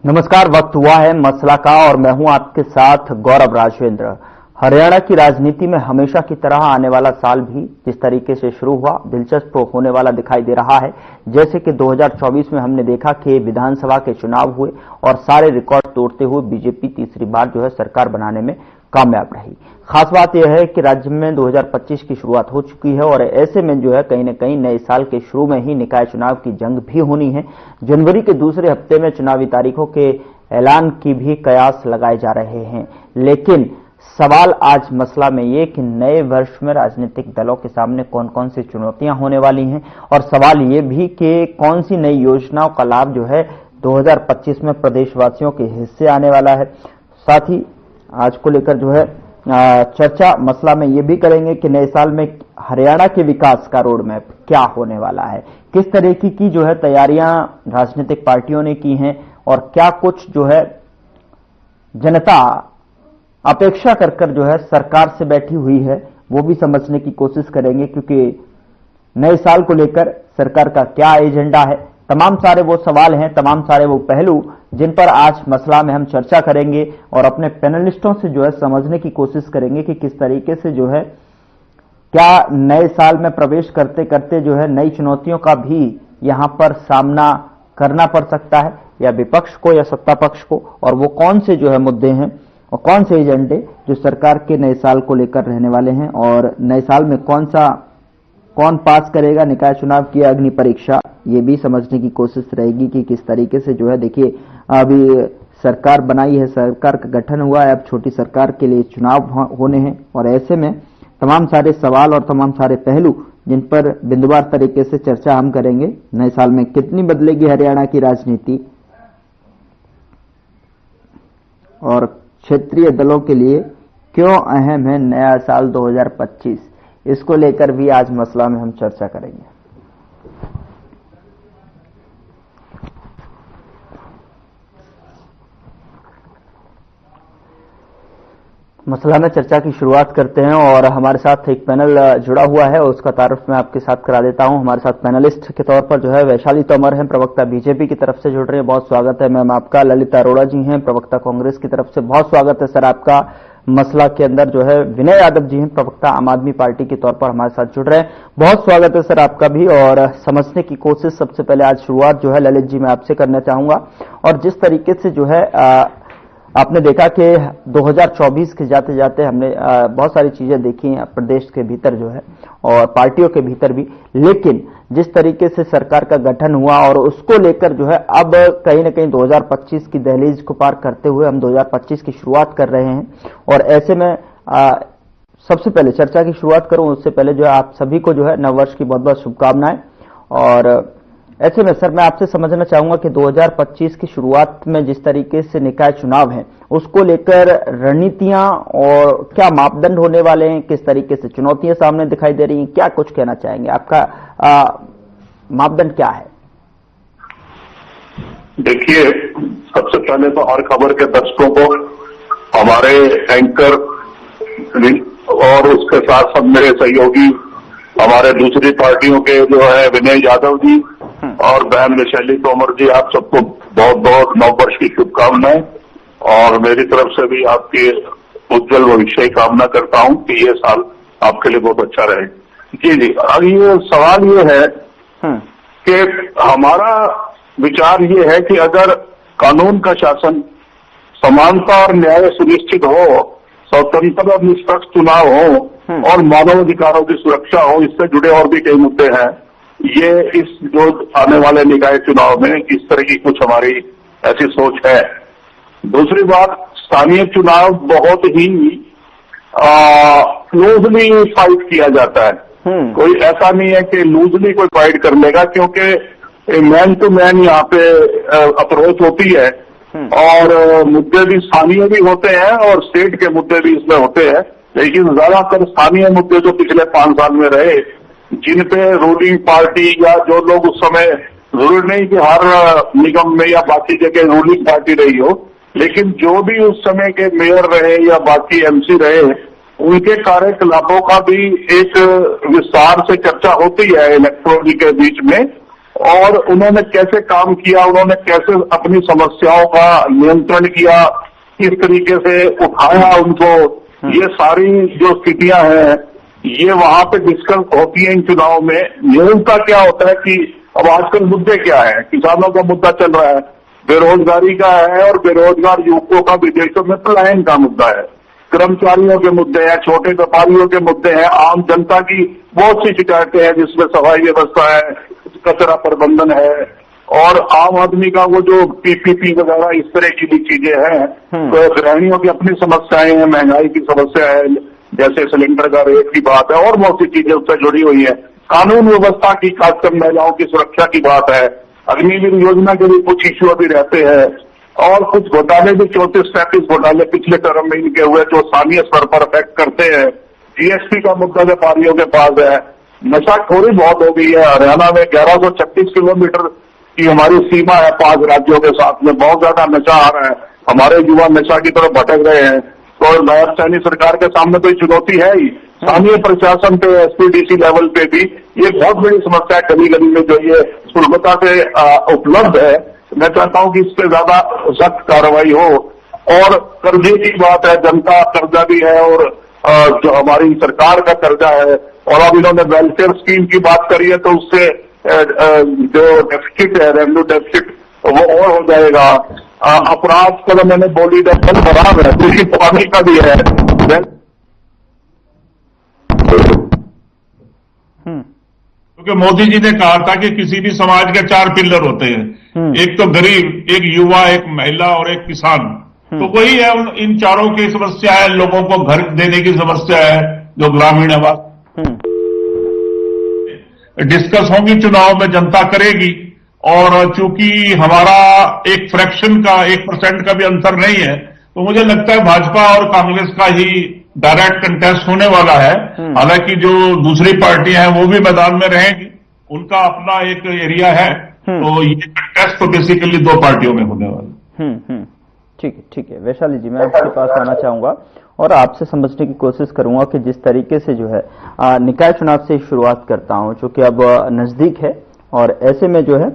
नमस्कार। वक्त हुआ है मसला का और मैं हूं आपके साथ गौरव राजेंद्र। हरियाणा की राजनीति में हमेशा की तरह आने वाला साल भी जिस तरीके से शुरू हुआ दिलचस्प होने वाला दिखाई दे रहा है। जैसे कि 2024 में हमने देखा कि विधानसभा के चुनाव हुए और सारे रिकॉर्ड तोड़ते हुए बीजेपी तीसरी बार सरकार बनाने में कामयाब रही। खास बात यह है कि राज्य में 2025 की शुरुआत हो चुकी है और ऐसे में कहीं न कहीं नए साल के शुरू में ही निकाय चुनाव की जंग भी होनी है। जनवरी के दूसरे हफ्ते में चुनावी तारीखों के ऐलान की भी कयास लगाए जा रहे हैं। लेकिन सवाल आज मसला में ये कि नए वर्ष में राजनीतिक दलों के सामने कौन कौन सी चुनौतियां होने वाली हैं और सवाल ये भी कि कौन सी नई योजनाओं का लाभ 2025 में प्रदेशवासियों के हिस्से आने वाला है। साथ ही आज को लेकर चर्चा मसला में ये भी करेंगे कि नए साल में हरियाणा के विकास का रोड मैप क्या होने वाला है, किस तरीके की तैयारियां राजनीतिक पार्टियों ने की हैं और क्या कुछ जनता अपेक्षा कर सरकार से बैठी हुई है वो भी समझने की कोशिश करेंगे, क्योंकि नए साल को लेकर सरकार का क्या एजेंडा है। तमाम सारे वो सवाल हैं, तमाम सारे वो पहलू जिन पर आज मसला में हम चर्चा करेंगे और अपने पैनलिस्टों से समझने की कोशिश करेंगे कि किस तरीके से क्या नए साल में प्रवेश करते करते नई चुनौतियों का भी यहां पर सामना करना पड़ सकता है, या विपक्ष को या सत्ता पक्ष को, और वो कौन से मुद्दे हैं और कौन से एजेंडे जो सरकार के नए साल को लेकर रहने वाले हैं, और नए साल में कौन पास करेगा निकाय चुनाव की अग्नि परीक्षा, ये भी समझने की कोशिश रहेगी कि किस तरीके से देखिए अभी सरकार बनाई है, सरकार का गठन हुआ है, अब छोटी सरकार के लिए चुनाव होने हैं और ऐसे में तमाम सारे सवाल और तमाम सारे पहलू जिन पर बिंदुवार तरीके से चर्चा हम करेंगे। नए साल में कितनी बदलेगी हरियाणा की राजनीति और क्षेत्रीय दलों के लिए क्यों अहम है नया साल 2025, इसको लेकर भी आज मसला में हम चर्चा करेंगे। मसला में चर्चा की शुरुआत करते हैं और हमारे साथ एक पैनल जुड़ा हुआ है, उसका तारुफ मैं आपके साथ करा देता हूं। हमारे साथ पैनलिस्ट के तौर पर वैशाली तोमर हैं, प्रवक्ता बीजेपी की तरफ से जुड़ रहे हैं, बहुत स्वागत है मैम आपका। ललिता अरोड़ा जी हैं, प्रवक्ता कांग्रेस की तरफ से, बहुत स्वागत है सर आपका। मसला के अंदर विनय यादव जी हैं, प्रवक्ता आम आदमी पार्टी के तौर पर हमारे साथ जुड़ रहे हैं, बहुत स्वागत है सर आपका भी। और समझने की कोशिश सबसे पहले आज शुरुआत ललित जी मैं आपसे करना चाहूंगा। और जिस तरीके से आपने देखा कि 2024 के जाते जाते हमने बहुत सारी चीजें देखी हैं प्रदेश के भीतर और पार्टियों के भीतर भी, लेकिन जिस तरीके से सरकार का गठन हुआ और उसको लेकर अब कहीं न कहीं 2025 की दहलीज को पार करते हुए हम 2025 की शुरुआत कर रहे हैं। और ऐसे में सबसे पहले चर्चा की शुरुआत करूं उससे पहले आप सभी को नववर्ष की बहुत बहुत शुभकामनाएं। और ऐसे में सर मैं आपसे समझना चाहूंगा कि 2025 की शुरुआत में जिस तरीके से निकाय चुनाव है उसको लेकर रणनीतियां और क्या मापदंड होने वाले हैं, किस तरीके से चुनौतियां सामने दिखाई दे रही हैं, क्या कुछ कहना चाहेंगे, आपका मापदंड क्या है? देखिए, सबसे पहले तो हर खबर के दर्शकों को, हमारे एंकर और उसके साथ सब मेरे सहयोगी हमारे दूसरी पार्टियों के विनय यादव जी और बहन वैशाली तोमर जी, आप सबको बहुत बहुत नववर्ष की शुभकामनाएं और मेरी तरफ से भी आपकी उज्जवल भविष्य की कामना करता हूं कि ये साल आपके लिए बहुत अच्छा रहे। जी, अब ये सवाल ये है कि हमारा विचार ये है कि अगर कानून का शासन, समानता और न्याय सुनिश्चित हो, स्वतंत्र और निष्पक्ष चुनाव हो और मानव अधिकारों की सुरक्षा हो, इससे जुड़े और भी कई मुद्दे हैं। ये इस आने वाले निकाय चुनाव में इस तरह की कुछ हमारी ऐसी सोच है। दूसरी बात, स्थानीय चुनाव बहुत ही क्लोजली फाइट किया जाता है, कोई ऐसा नहीं है कि लूजली कोई फाइट कर लेगा, क्योंकि मैन टू मैन यहाँ पे अप्रोच होती है और मुद्दे भी स्थानीय भी होते हैं और स्टेट के मुद्दे भी इसमें होते हैं। लेकिन ज्यादातर स्थानीय मुद्दे जो पिछले 5 साल में रहे, जिन पे रूलिंग पार्टी या जो लोग उस समय, जरूरी नहीं कि हर निगम में या बाकी जगह रूलिंग पार्टी रही हो, लेकिन जो भी उस समय के मेयर रहे या बाकी एमसी रहे, उनके कार्यकलापों का भी एक विस्तार से चर्चा होती है इलेक्ट्रॉनिक के बीच में और उन्होंने कैसे काम किया, उन्होंने कैसे अपनी समस्याओं का नियंत्रण किया, किस तरीके से उठाया उनको, ये सारी जो स्थितियां हैं ये वहां पे डिस्कस होती है इन चुनाव में। मूलतः क्या होता है कि अब आजकल मुद्दे क्या है, किसानों का मुद्दा चल रहा है, बेरोजगारी का है और बेरोजगार युवकों का विदेशों में पलायन का मुद्दा है, कर्मचारियों के मुद्दे हैं, छोटे व्यापारियों के मुद्दे हैं, आम जनता की बहुत सी शिकायतें हैं जिसमें सफाई व्यवस्था है, कचरा प्रबंधन है और आम आदमी का वो जो पीपीपी वगैरह इस तरह की भी चीजें हैं। तो गृहिणियों की अपनी समस्याएं हैं, महंगाई की समस्या है, जैसे सिलेंडर का रेट की बात है और बहुत सी चीजें उससे जुड़ी हुई है, कानून व्यवस्था की, खासकर महिलाओं की सुरक्षा की बात है, अग्निवीर योजना के भी कुछ इश्यू अभी रहते हैं और कुछ घोटाले भी 34-35 घोटाले पिछले टर्म में इनके हुए जो स्थानीय स्तर पर अफेक्ट करते हैं। जीएसटी का मुद्दा व्यापारियों के पास है, नशाखोरी बहुत हो गई है। हरियाणा में 1136 किलोमीटर की हमारी सीमा है 5 राज्यों के साथ में, बहुत ज्यादा नशा आ रहा है, हमारे युवा नशा की तरफ भटक रहे हैं। तो नायब सैनी सरकार के सामने तो चुनौती है ही, स्थानीय प्रशासन पे, एसपीडीसी लेवल पे भी ये बहुत बड़ी समस्या है। गली गली में जो ये सुलभता से उपलब्ध है, मैं चाहता हूं कि इस पे ज्यादा सख्त कार्रवाई हो। और कर्जे की बात है, जनता कर्जा भी है और जो हमारी सरकार का कर्जा है, और अब इन्होंने वेलफेयर स्कीम की बात करी है तो उससे जो डेफिसिट है, रेवेन्यू डेफिसिट, वो और हो जाएगा। अपराध का मैंने बोली दल खराब है, दूसरी पानी का भी है। क्योंकि मोदी जी ने कहा था कि किसी भी समाज के 4 पिलर होते हैं, एक तो गरीब, एक युवा, एक महिला और एक किसान। तो वही है, इन चारों की समस्या है, लोगों को घर देने की समस्या है, जो ग्रामीण आवास डिस्कस होंगी चुनाव में, जनता करेगी। और चूंकि हमारा एक फ्रैक्शन का 1% का भी अंतर नहीं है, तो मुझे लगता है भाजपा और कांग्रेस का ही डायरेक्ट कंटेस्ट होने वाला है। हालांकि जो दूसरी पार्टियां हैं वो भी मैदान में रहेंगी, उनका अपना एक एरिया है, तो ये कंटेस्ट तो बेसिकली 2 पार्टियों में होने वाला है। ठीक है वैशाली जी, मैं आपके पास आना चाहूंगा और आपसे समझने की कोशिश करूंगा कि जिस तरीके से जो है निकाय चुनाव से शुरुआत करता हूं, चूंकि अब नजदीक है, और ऐसे में जो है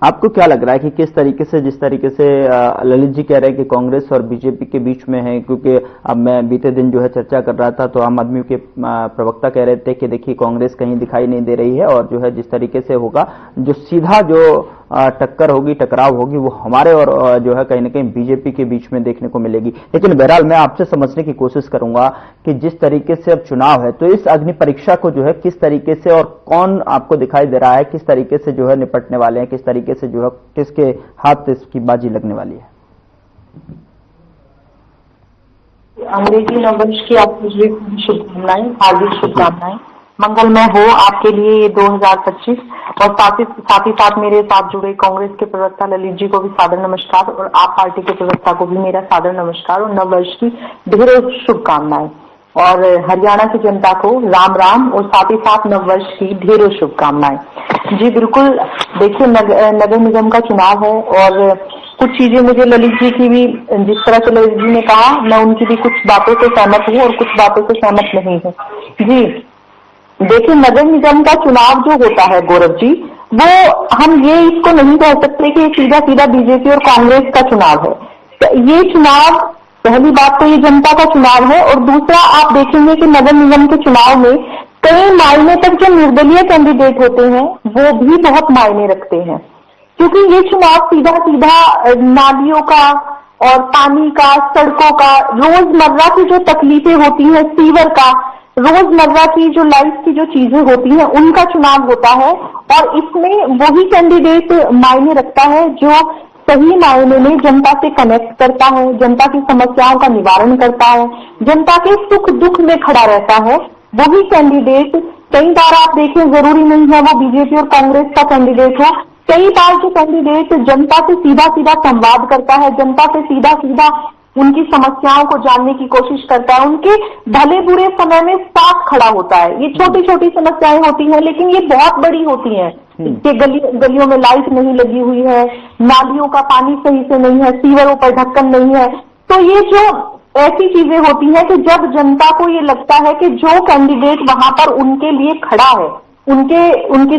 आपको क्या लग रहा है कि किस तरीके से, जिस तरीके से ललित जी कह रहे हैं कि कांग्रेस और बीजेपी के बीच में है, क्योंकि अब मैं बीते दिन जो है चर्चा कर रहा था तो आम आदमी के प्रवक्ता कह रहे थे कि देखिए कांग्रेस कहीं दिखाई नहीं दे रही है और जो है जिस तरीके से होगा, जो सीधा जो टक्कर होगी, टकराव होगी, वो हमारे और जो है कहीं ना कहीं बीजेपी के बीच में देखने को मिलेगी। लेकिन बहरहाल मैं आपसे समझने की कोशिश करूंगा कि जिस तरीके से अब चुनाव है, तो इस अग्नि परीक्षा को जो है किस तरीके से और कौन आपको दिखाई दे रहा है, किस तरीके से जो है निपटने वाले हैं, किस तरीके से जो है किसके हाथ इसकी बाजी लगने वाली है? अंग्रेजी नववर्ष की आपको शुभकामनाएं, हार्दिक शुभकामनाएं, मंगलमय हो आपके लिए ये 2025। और साथ ही साथ मेरे साथ जुड़े कांग्रेस के प्रवक्ता ललित जी को भी सादर नमस्कार, और आप पार्टी के प्रवक्ता को भी मेरा सादर नमस्कार और नववर्ष की ढेरों शुभकामनाएं। और हरियाणा की जनता को राम राम और साथ ही साथ नववर्ष की ढेरों शुभकामनाएं। जी बिल्कुल, देखिए नगर निगम का चुनाव है और कुछ चीजें मुझे ललित जी की भी, जिस तरह से ललित जी ने कहा, मैं उनकी भी कुछ बातों से सहमत हूँ और कुछ बातों से सहमत नहीं हूँ। जी देखिए, नगर निगम का चुनाव जो होता है गौरव जी, वो हम ये इसको नहीं कह सकते कि सीधा सीधा बीजेपी और कांग्रेस का चुनाव है। तो ये चुनाव, पहली बात तो ये जनता का चुनाव है, और दूसरा आप देखेंगे कि नगर निगम के चुनाव में कई मायने तक जो निर्दलीय कैंडिडेट होते हैं वो भी बहुत मायने रखते हैं, क्योंकि ये चुनाव सीधा सीधा नालियों का और पानी का, सड़कों का, रोजमर्रा की जो तकलीफें होती हैं, सीवर का, रोजमर्रा की जो लाइफ की जो चीजें होती हैं, उनका चुनाव होता है। और इसमें वही कैंडिडेट मायने रखता है जो सही मायने में जनता से कनेक्ट करता है, जनता की समस्याओं का निवारण करता है, जनता के सुख दुख में खड़ा रहता है। वही कैंडिडेट, कई बार आप देखें, जरूरी नहीं है वो बीजेपी और कांग्रेस का कैंडिडेट हो, कई बार जो कैंडिडेट जनता से सीधा सीधा संवाद करता है, जनता से सीधा सीधा उनकी समस्याओं को जानने की कोशिश करता है, उनके भले बुरे समय में साथ खड़ा होता है। ये छोटी छोटी समस्याएं होती हैं, लेकिन ये बहुत बड़ी होती हैं कि गलियों में लाइट नहीं लगी हुई है, नालियों का पानी सही से नहीं है, सीवरों पर ढक्कन नहीं है। तो ये जो ऐसी चीजें होती हैं कि जब जनता को ये लगता है कि जो कैंडिडेट वहां पर उनके लिए खड़ा है उनकी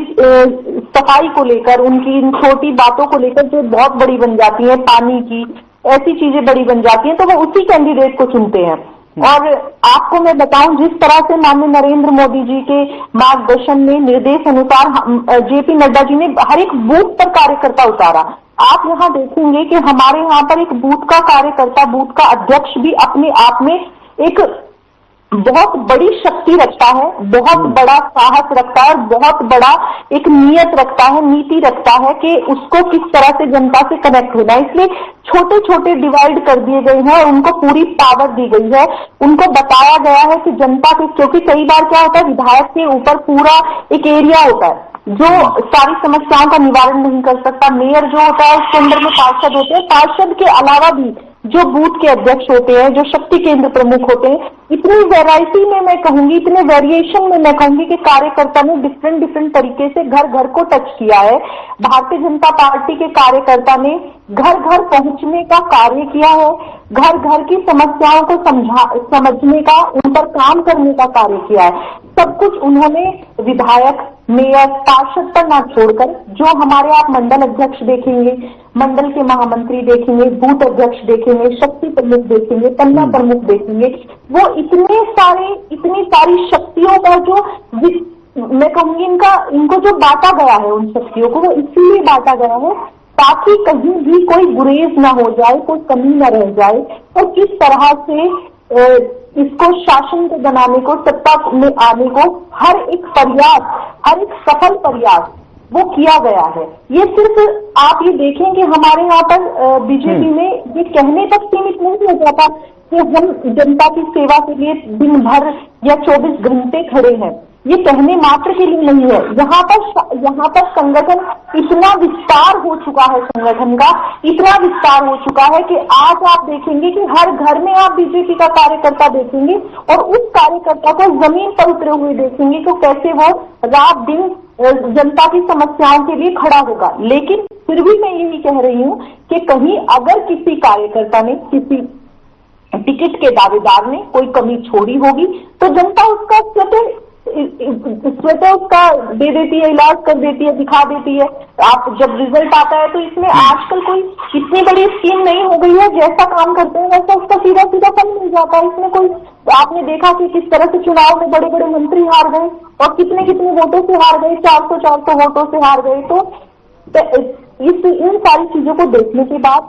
सफाई को लेकर, उनकी इन छोटी बातों को लेकर जो बहुत बड़ी बन जाती है, पानी की ऐसी चीजें बड़ी बन जाती हैं, तो वो उसी कैंडिडेट को चुनते हैं। और आपको मैं बताऊं, जिस तरह से माननीय नरेंद्र मोदी जी के मार्गदर्शन में, निर्देश अनुसार जेपी नड्डा जी ने हर एक बूथ पर कार्यकर्ता उतारा। आप यहाँ देखेंगे कि हमारे यहाँ पर एक बूथ का कार्यकर्ता, बूथ का अध्यक्ष भी अपने आप में एक बहुत बड़ी शक्ति रखता है, बहुत बड़ा साहस रखता है और बहुत बड़ा एक नियत रखता है, नीति रखता है कि उसको किस तरह से जनता से कनेक्ट होना है। इसलिए छोटे छोटे डिवाइड कर दिए गए हैं और उनको पूरी पावर दी गई है। उनको बताया गया है कि जनता के, क्योंकि कई बार क्या होता है, विधायक के ऊपर पूरा एक एरिया होता है जो सारी समस्याओं का निवारण नहीं कर सकता। मेयर जो होता है उसके अंदर में पार्षद होते हैं, पार्षद के अलावा भी जो बूथ के अध्यक्ष होते हैं, जो शक्ति केंद्र प्रमुख होते हैं, इतनी वैरायटी में मैं कहूंगी, इतने वेरिएशन में मैं कहूंगी कि कार्यकर्ता ने डिफरेंट तरीके से घर घर को टच किया है। भारतीय जनता पार्टी के कार्यकर्ता ने घर घर पहुंचने का कार्य किया है, घर घर की समस्याओं को समझने का, उन पर काम करने का कार्य किया है। सब कुछ उन्होंने विधायक, मेयर, पार्षद पर ना छोड़कर, जो हमारे आप मंडल अध्यक्ष देखेंगे, मंडल के महामंत्री देखेंगे, बूथ अध्यक्ष देखेंगे, शक्ति प्रमुख देखेंगे, पन्ना प्रमुख देखेंगे, वो इतनी सारी शक्तियों का जो मैं कहूंगी इनको जो बांटा गया है, उन शक्तियों को वो इसीलिए बांटा गया है ताकि कहीं भी कोई गुरेज ना हो जाए, कोई कमी न रह जाए और किस तरह से इसको शासन को बनाने को, सत्ता में आने को हर एक प्रयास, हर एक सफल प्रयास वो किया गया है। ये सिर्फ आप ये देखें कि हमारे यहाँ पर बीजेपी में ये कहने तक सीमित नहीं हो जाता कि हम जनता की सेवा के लिए दिन भर या 24 घंटे खड़े हैं। ये कहने मात्र के लिए नहीं है। यहाँ पर संगठन इतना विस्तार हो चुका है, संगठन का इतना विस्तार हो चुका है कि आज आप देखेंगे कि हर घर में आप बीजेपी का कार्यकर्ता देखेंगे और उस कार्यकर्ता को जमीन पर उतरे हुए देखेंगे कि कैसे वो रात दिन जनता की समस्याओं के लिए खड़ा होगा। लेकिन फिर भी मैं यही कह रही हूँ कि कहीं अगर किसी कार्यकर्ता ने, किसी टिकट के दावेदार ने कोई कमी छोड़ी होगी तो जनता उसका स्वतः उसका दे देती है, इलाज कर देती है, दिखा देती है। आप जब रिजल्ट आता है तो इसमें आजकल कोई इतनी बड़ी स्कीम नहीं हो गई है, जैसा काम करते हैं वैसा उसका सीधा सीधा फल मिल जाता है। इसमें कोई, आपने देखा कि किस तरह से चुनाव में बड़े बड़े मंत्री हार गए और कितने कितने वोटों से हार गए, 400 वोटों से हार गए। तो इन सारी चीजों को देखने के बाद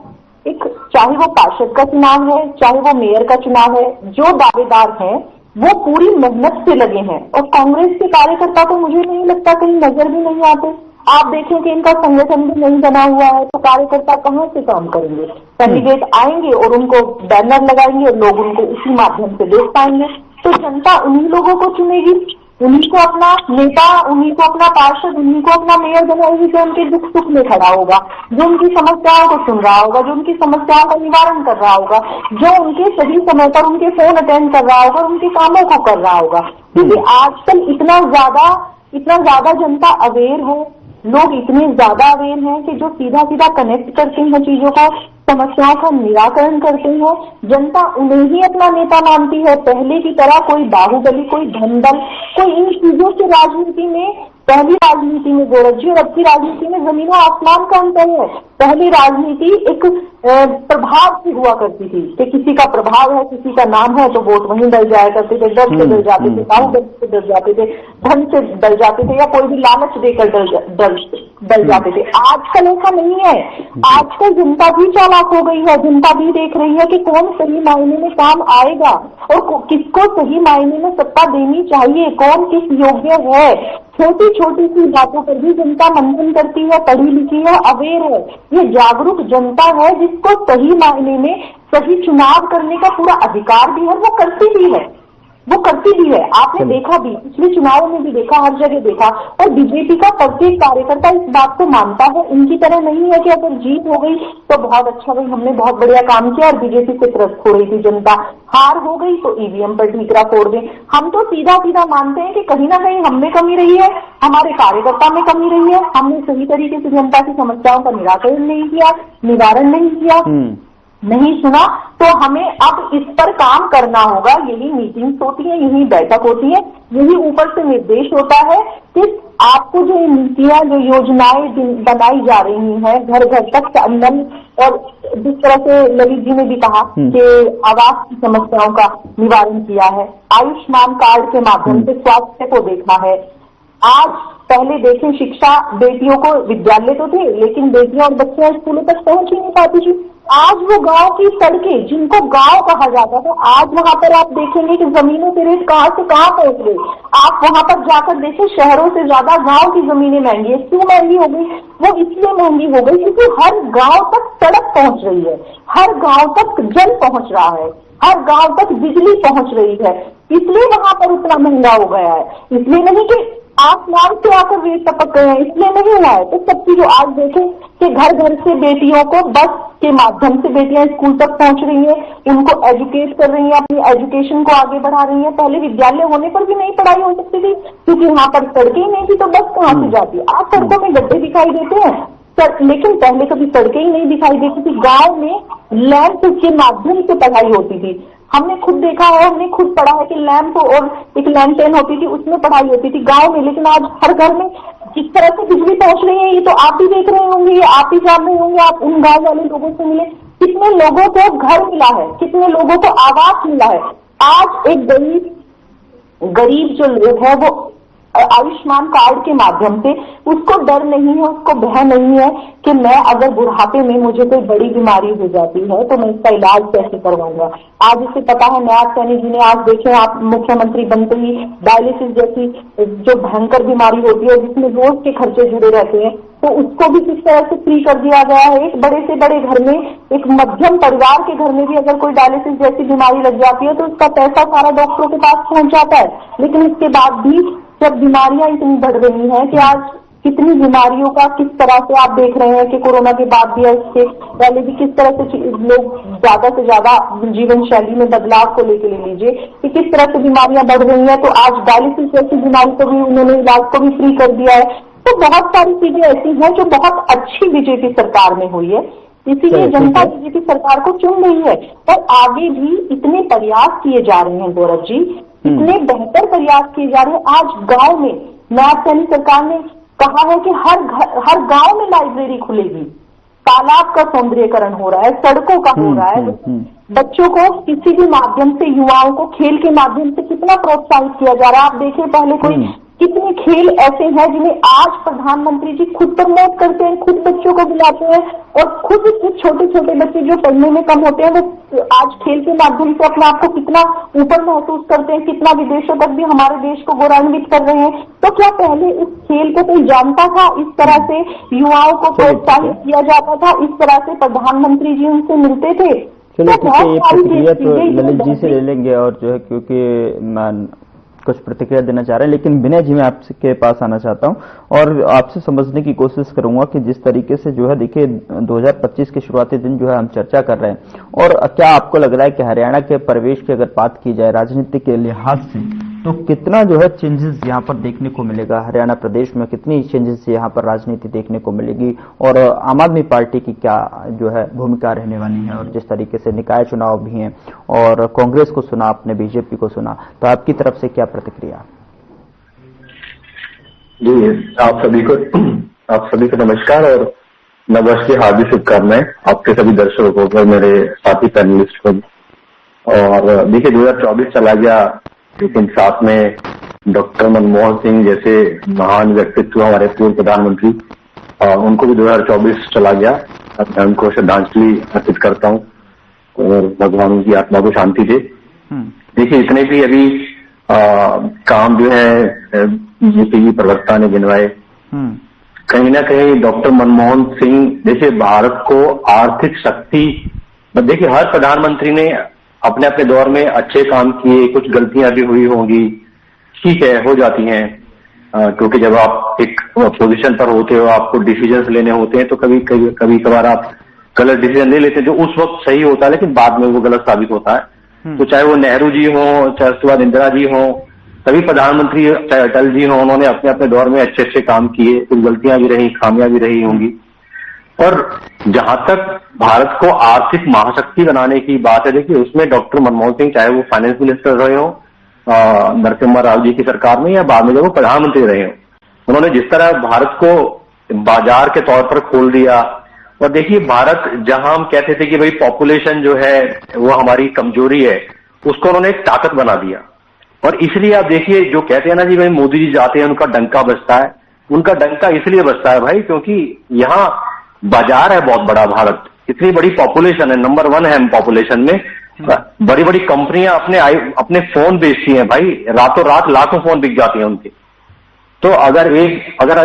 एक, चाहे वो पार्षद का चुनाव है, चाहे वो मेयर का चुनाव है, जो दावेदार हैं वो पूरी मेहनत से लगे हैं और कांग्रेस के कार्यकर्ता तो मुझे नहीं लगता कहीं नजर भी नहीं आते। आप देखें कि इनका संगठन भी नहीं बना हुआ है तो कार्यकर्ता कहाँ से काम करेंगे? कैंडिडेट आएंगे और उनको बैनर लगाएंगे और लोग उनको उसी माध्यम से देख पाएंगे। तो जनता उन्हीं लोगों को चुनेगी, उन्हीं को अपना नेता, उन्हीं को अपना पार्षद, उन्हीं को अपना मेयर बनाएगी जो उनके दुख सुख में खड़ा होगा, जो उनकी समस्याओं को सुन रहा होगा, जो उनकी समस्याओं का निवारण कर रहा होगा, जो उनके सही समय पर उनके फोन अटेंड कर रहा होगा, उनके कामों को कर रहा होगा। क्योंकि आजकल इतना ज्यादा जनता अवेयर है, लोग इतने ज्यादा अवेयर हैं कि जो सीधा सीधा कनेक्ट करते हैं चीजों को, समस्याओं का निराकरण करते हैं। जनता उन्हें ही अपना नेता मानती है। पहले की तरह कोई बाहुबली, कोई धनबल, कोई इन चीजों की राजनीति में, पहली राजनीति में गोरख जी और अब की राजनीति में जमीनों आसमान का अंतर है। पहली राजनीति एक प्रभाव से हुआ करती थी कि किसी का प्रभाव है, किसी का नाम है तो वोट वहीं डल जाया करते थे, डर से डर जाते थे, बाहुबली से डर जाते थे, धन से डर जाते थे या कोई भी लालच देकर डर जाते थे। आजकल ऐसा नहीं है। आजकल जनता भी चालाक हो गई है, जनता भी देख रही है कि कौन सही मायने में काम आएगा और किसको सही मायने में सत्ता देनी चाहिए, कौन किस योग्य है। छोटी छोटी सी बातों पर भी जनता मंथन करती है, पढ़ी लिखी है, अवेयर है। ये जागरूक जनता है जिसको सही मायने में सही चुनाव करने का पूरा अधिकार भी है, वो करती भी है। आपने देखा भी, पिछले चुनावों में भी देखा, हर जगह देखा। और बीजेपी का प्रत्येक कार्यकर्ता इस बात को मानता है। इनकी तरह नहीं है कि अगर जीत हो गई तो बहुत अच्छा, भाई हमने बहुत बढ़िया काम किया और बीजेपी से त्रस्त हो रही थी जनता, हार हो गई तो ईवीएम पर ठीकरा फोड़ दें। हम तो सीधा सीधा मानते हैं कि कहीं ना कहीं हम में कमी रही है, हमारे कार्यकर्ता में कमी रही है, हमने सही तरीके से जनता की समस्याओं का निराकरण नहीं किया, निवारण नहीं किया, नहीं सुना। तो हमें अब इस पर काम करना होगा। यही मीटिंग्स होती है, यही बैठक होती है, यही ऊपर से निर्देश होता है कि आपको जो नीतियां, जो योजनाएं बनाई जा रही हैं, घर घर तक नल, और जिस तरह से ललित जी ने भी कहा कि आवास की समस्याओं का निवारण किया है, आयुष्मान कार्ड के माध्यम से स्वास्थ्य को देखा है। आज पहले देखें, शिक्षा, बेटियों को विद्यालय तो थे लेकिन बेटियां और बच्चियां स्कूलों तक पहुंच ही नहीं पाती थी। आज वो गांव की सड़कें, जिनको गांव कहा जाता था, आज वहां पर आप देखेंगे कि जमीनों के रेट कहां से कहां पहुंच गए। आप वहां पर जाकर देखें, शहरों से ज्यादा गांव की जमीनें महंगी है। क्यों महंगी हो गई? वो इसलिए महंगी हो गई क्योंकि हर गांव तक सड़क पहुंच रही है, हर गांव तक जल पहुंच रहा है, हर गांव तक बिजली पहुंच रही है, इसलिए वहां पर उतना महंगा हो गया है। इसलिए नहीं कि आसमान से आकर रेट टपक गए हैं, इसलिए नहीं हुआ है। तो सब चीजों, आज देखें कि घर घर से बेटियों को बस के माध्यम से बेटियां स्कूल तक पहुंच रही हैं, उनको एजुकेट कर रही हैं, अपनी एजुकेशन को आगे बढ़ा रही हैं। पहले विद्यालय होने पर भी नहीं पढ़ाई हो सकती थी क्योंकि वहां पर सड़कें ही नहीं थी, तो बस कहां से जाती। आज सड़कों में गड्ढे दिखाई देते हैं, लेकिन पहले कभी सड़कें ही नहीं दिखाई देती थी। गांव में लैंप के माध्यम से पढ़ाई होती थी। हमने खुद देखा है, हमने खुद पढ़ा है कि लैंप और एक लैंटेन होती थी, उसमें पढ़ाई होती थी गांव में। लेकिन आज हर घर में किस तरह से बिजली पहुंच रही है, ये तो आप भी देख रहे होंगे, ये आप ही जान रहे होंगे। आप उन गांव वाले लोगों से मिले, कितने लोगों को घर मिला है, कितने लोगों को आवास मिला है। आज एक गरीब जो लोग है, वो आयुष्मान कार्ड के माध्यम से, उसको डर नहीं है, उसको भय नहीं है कि मैं अगर बुढ़ापे में मुझे कोई बड़ी बीमारी हो जाती है तो मैं इसका इलाज कैसे करवाऊंगा। आज इसे पता है। नायब सैनी जी ने, आज देखें आप, मुख्यमंत्री बनते ही डायलिसिस जैसी जो भयंकर बीमारी होती है जिसमें रोज के खर्चे जुड़े रहते हैं, तो उसको भी किस तरह से फ्री कर दिया गया है। एक बड़े से बड़े घर में, एक मध्यम परिवार के घर में भी अगर कोई डायलिसिस जैसी बीमारी लग जाती है तो उसका पैसा सारा डॉक्टरों के पास पहुंच जाता है। लेकिन इसके बाद भी जब बीमारियां इतनी बढ़ रही हैं कि आज कितनी बीमारियों का किस तरह से आप देख रहे हैं कि कोरोना के बाद भी, इसके पहले भी किस तरह से लोग ज्यादा से ज्यादा जीवन शैली में बदलाव को लेके ले लीजिए कि किस तरह से बीमारियां बढ़ रही हैं। तो आज डायलिसिस जैसी बीमारी को भी उन्होंने, इलाज को भी फ्री कर दिया है। तो बहुत सारी चीजें ऐसी हैं जो बहुत अच्छी बीजेपी सरकार में हुई है, इसीलिए जनता बीजेपी सरकार को चुन रही है। और आगे भी इतने प्रयास किए जा रहे हैं गौरव जी, इतने बेहतर प्रयास किए जा रहे हैं। आज गांव में नायब सैनी सरकार ने कहा है कि हर गांव में लाइब्रेरी खुलेगी, तालाब का सौंदर्यीकरण हो रहा है, सड़कों का हो रहा है। बच्चों को किसी भी माध्यम से, युवाओं को खेल के माध्यम से कितना प्रोत्साहित किया जा रहा है। आप देखिए, पहले कोई कितने खेल ऐसे हैं जिन्हें आज प्रधानमंत्री जी खुद प्रमोट करते हैं, खुद बच्चों को बुलाते हैं, और खुद छोटे छोटे बच्चे जो पढ़ने में कम होते हैं वो आज खेल के माध्यम से अपने आप को कितना ऊपर महसूस करते हैं, कितना विदेशों तक भी हमारे देश को गौरवान्वित कर रहे हैं। तो क्या पहले इस खेल को कोई जानता था? इस तरह से युवाओं को प्रोत्साहित किया जाता था, इस तरह से प्रधानमंत्री जी उनसे मिलते थे। चलिए ठीक है, ये प्रतिक्रिया तो ललित जी से ले लेंगे, और जो है क्योंकि कुछ प्रतिक्रिया देना चाह रहे हैं, लेकिन विनय जी मैं आपके पास आना चाहता हूं और आपसे समझने की कोशिश करूंगा कि जिस तरीके से जो है, देखिए 2025 के शुरुआती दिन जो है हम चर्चा कर रहे हैं, और क्या आपको लग रहा है कि हरियाणा के परिवेश की अगर बात की जाए राजनीति के लिहाज से, तो कितना जो है चेंजेस यहाँ पर देखने को मिलेगा? हरियाणा प्रदेश में कितनी चेंजेस यहाँ पर राजनीति देखने को मिलेगी, और आम आदमी पार्टी की क्या जो है भूमिका रहने वाली है? और जिस तरीके से निकाय चुनाव भी हैं और कांग्रेस को सुना आपने, बीजेपी को सुना, तो आपकी तरफ से क्या प्रतिक्रिया? जी, आप सभी को नमस्कार और नववर्ष की हार्दिक शुभकामनाएं आपके सभी दर्शकों को, मेरे साथी पैनलिस्ट को। और देखिए 2024 चला गया, लेकिन साथ में डॉक्टर मनमोहन सिंह जैसे महान व्यक्तित्व, हमारे पूर्व प्रधानमंत्री, उनको भी 2024 चला गया। मैं उनको श्रद्धांजलि अर्पित करता हूँ और भगवान उनकी आत्मा को शांति दे। देखिए इतने भी अभी काम जो है बीजेपी की प्रवक्ता ने गिनवाए, कहीं ना कहीं डॉक्टर मनमोहन सिंह देखिए भारत को आर्थिक शक्ति, देखिए हर प्रधानमंत्री ने अपने अपने दौर में अच्छे काम किए, कुछ गलतियां भी हुई होंगी, ठीक है, हो जाती हैं, क्योंकि जब आप एक पोजीशन पर होते हो, आपको डिसीजंस लेने होते हैं, तो कभी कभार आप गलत डिसीजन ले लेते हैं जो उस वक्त सही होता है, लेकिन बाद में वो गलत साबित होता है। तो चाहे वो नेहरू जी हो, चाहे उसके बाद इंदिरा जी हो, सभी प्रधानमंत्री, चाहे अटल जी हो, उन्होंने अपने अपने दौर में अच्छे अच्छे काम किए, कुछ गलतियां भी रही, खामियां भी रही होंगी। और जहां तक भारत को आर्थिक महाशक्ति बनाने की बात है, देखिए उसमें डॉक्टर मनमोहन सिंह, चाहे वो फाइनेंस मिनिस्टर रहे हो नरसिम्हा राव जी की सरकार में, या बाद में जब वो प्रधानमंत्री रहे हो, उन्होंने जिस तरह भारत को बाजार के तौर पर खोल दिया, और देखिए भारत जहां हम कहते थे कि भाई पॉपुलेशन जो है वो हमारी कमजोरी है, उसको उन्होंने एक ताकत बना दिया। और इसलिए आप देखिए जो कहते हैं ना जी भाई मोदी जी जाते हैं उनका डंका बजता है, उनका डंका इसलिए बजता है भाई क्योंकि यहाँ बाजार है बहुत बड़ा, भारत इतनी बड़ी पॉपुलेशन है, नंबर 1 है हम पॉपुलेशन में, बड़ी बड़ी कंपनियां अपने फोन बेचती हैं भाई, रातों रात लाखों फोन बिक जाती हैं उनके। तो अगर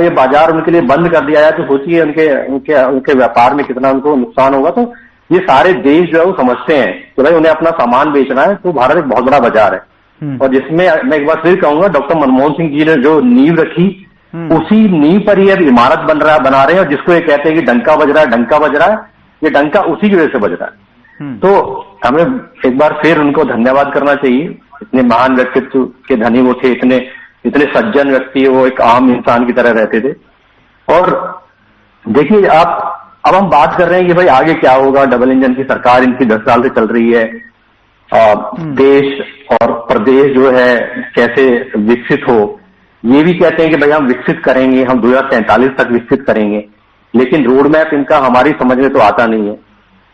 ये बाजार उनके लिए बंद कर दिया जाए तो सोचिए उनके व्यापार में कितना उनको नुकसान होगा। तो ये सारे देश जो है वो समझते हैं कि भाई उन्हें अपना सामान बेचना है, तो भारत एक बहुत बड़ा बाजार है। और जिसमें मैं एक बार फिर कहूंगा, डॉक्टर मनमोहन सिंह जी ने जो नींव रखी, उसी नींव पर ही अब इमारत बना रहे हैं, और जिसको ये कहते हैं कि डंका बज रहा है, ये डंका उसी की वजह से बज रहा है। तो हमें एक बार फिर उनको धन्यवाद करना चाहिए, इतने महान व्यक्तित्व के धनी वो थे, इतने सज्जन व्यक्ति, वो एक आम इंसान की तरह रहते थे। और देखिए अब हम बात कर रहे हैं कि भाई आगे क्या होगा, डबल इंजन की सरकार इनकी 10 साल से चल रही है, देश और प्रदेश जो है कैसे विकसित हो, ये भी कहते हैं कि भाई हम विकसित करेंगे, हम 2047 तक विकसित करेंगे, लेकिन रोड मैप इनका हमारी समझ में तो आता नहीं है।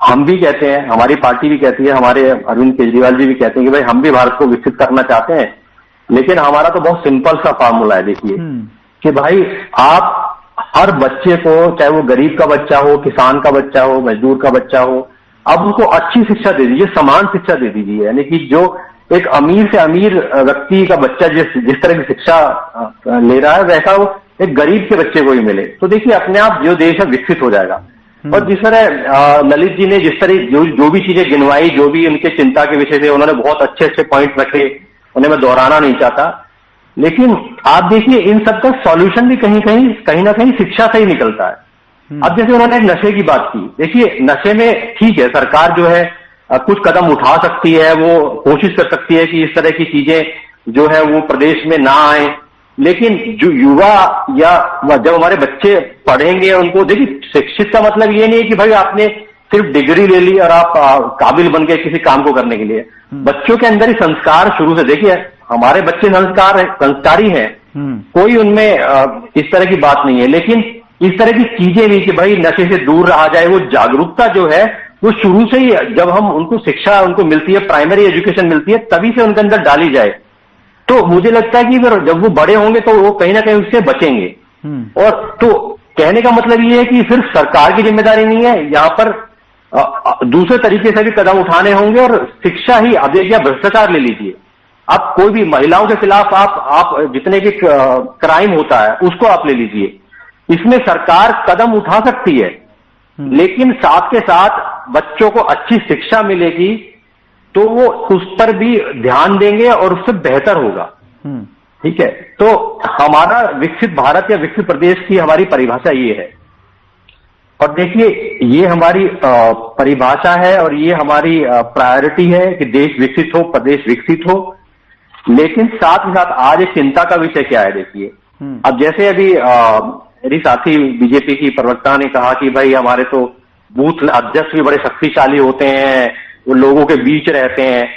हम भी कहते हैं, हमारी पार्टी भी कहती है, हमारे अरविंद केजरीवाल जी भी कहते हैं कि भाई हम भी भारत को विकसित करना चाहते हैं, लेकिन हमारा तो बहुत सिंपल सा फार्मूला है। देखिए कि भाई आप हर बच्चे को, चाहे वो गरीब का बच्चा हो, किसान का बच्चा हो, मजदूर का बच्चा हो, अब उनको अच्छी शिक्षा दे दीजिए, समान शिक्षा दे दीजिए। यानी कि जो एक अमीर से अमीर व्यक्ति का बच्चा जिस तरह की शिक्षा ले रहा है, वैसा वो एक गरीब के बच्चे को ही मिले, तो देखिए अपने आप जो देश है विकसित हो जाएगा। और जिस तरह ललित जी ने जिस तरह जो भी चीजें गिनवाई, जो भी उनके चिंता के विषय थे, उन्होंने बहुत अच्छे अच्छे पॉइंट रखे, उन्हें मैं दोहराना नहीं चाहता, लेकिन आप देखिए इन सब का सॉल्यूशन भी कहीं ना कहीं शिक्षा से ही निकलता है। अब जैसे उन्होंने एक नशे की बात की, देखिए नशे में ठीक है सरकार जो है कुछ कदम उठा सकती है, वो कोशिश कर सकती है कि इस तरह की चीजें जो है वो प्रदेश में ना आए, लेकिन जो युवा या जब हमारे बच्चे पढ़ेंगे उनको, देखिए शिक्षित का मतलब ये नहीं है कि भाई आपने सिर्फ डिग्री ले ली और आप काबिल बन गए किसी काम को करने के लिए। बच्चों के अंदर ही संस्कार शुरू से, देखिए हमारे बच्चे संस्कारी हैं, कोई उनमें इस तरह की बात नहीं है, लेकिन इस तरह की चीजें भी कि भाई नशे से दूर रहा जाए, वो जागरूकता जो है वो शुरू से ही जब हम उनको शिक्षा उनको मिलती है, प्राइमरी एजुकेशन मिलती है, तभी से उनके अंदर डाली जाए, तो मुझे लगता है कि फिर जब वो बड़े होंगे तो वो कहीं ना कहीं उससे बचेंगे। और तो कहने का मतलब ये है कि सिर्फ सरकार की जिम्मेदारी नहीं है, यहाँ पर दूसरे तरीके से भी कदम उठाने होंगे। और शिक्षा ही, अब देखिए भ्रष्टाचार ले लीजिए, आप कोई भी महिलाओं के खिलाफ आप जितने भी क्राइम होता है उसको आप ले लीजिए, इसमें सरकार कदम उठा सकती है, लेकिन साथ के साथ बच्चों को अच्छी शिक्षा मिलेगी तो वो उस पर भी ध्यान देंगे और उससे बेहतर होगा। ठीक है, तो हमारा विकसित भारत या विकसित प्रदेश की हमारी परिभाषा ये है। और देखिए ये हमारी परिभाषा है और ये हमारी प्रायोरिटी है कि देश विकसित हो, प्रदेश विकसित हो, लेकिन साथ ही साथ आज एक चिंता का विषय क्या है, देखिए अब जैसे अभी मेरी साथी बीजेपी की प्रवक्ता ने कहा कि भाई हमारे तो बूथ अध्यक्ष भी बड़े शक्तिशाली होते हैं, वो लोगों के बीच रहते हैं।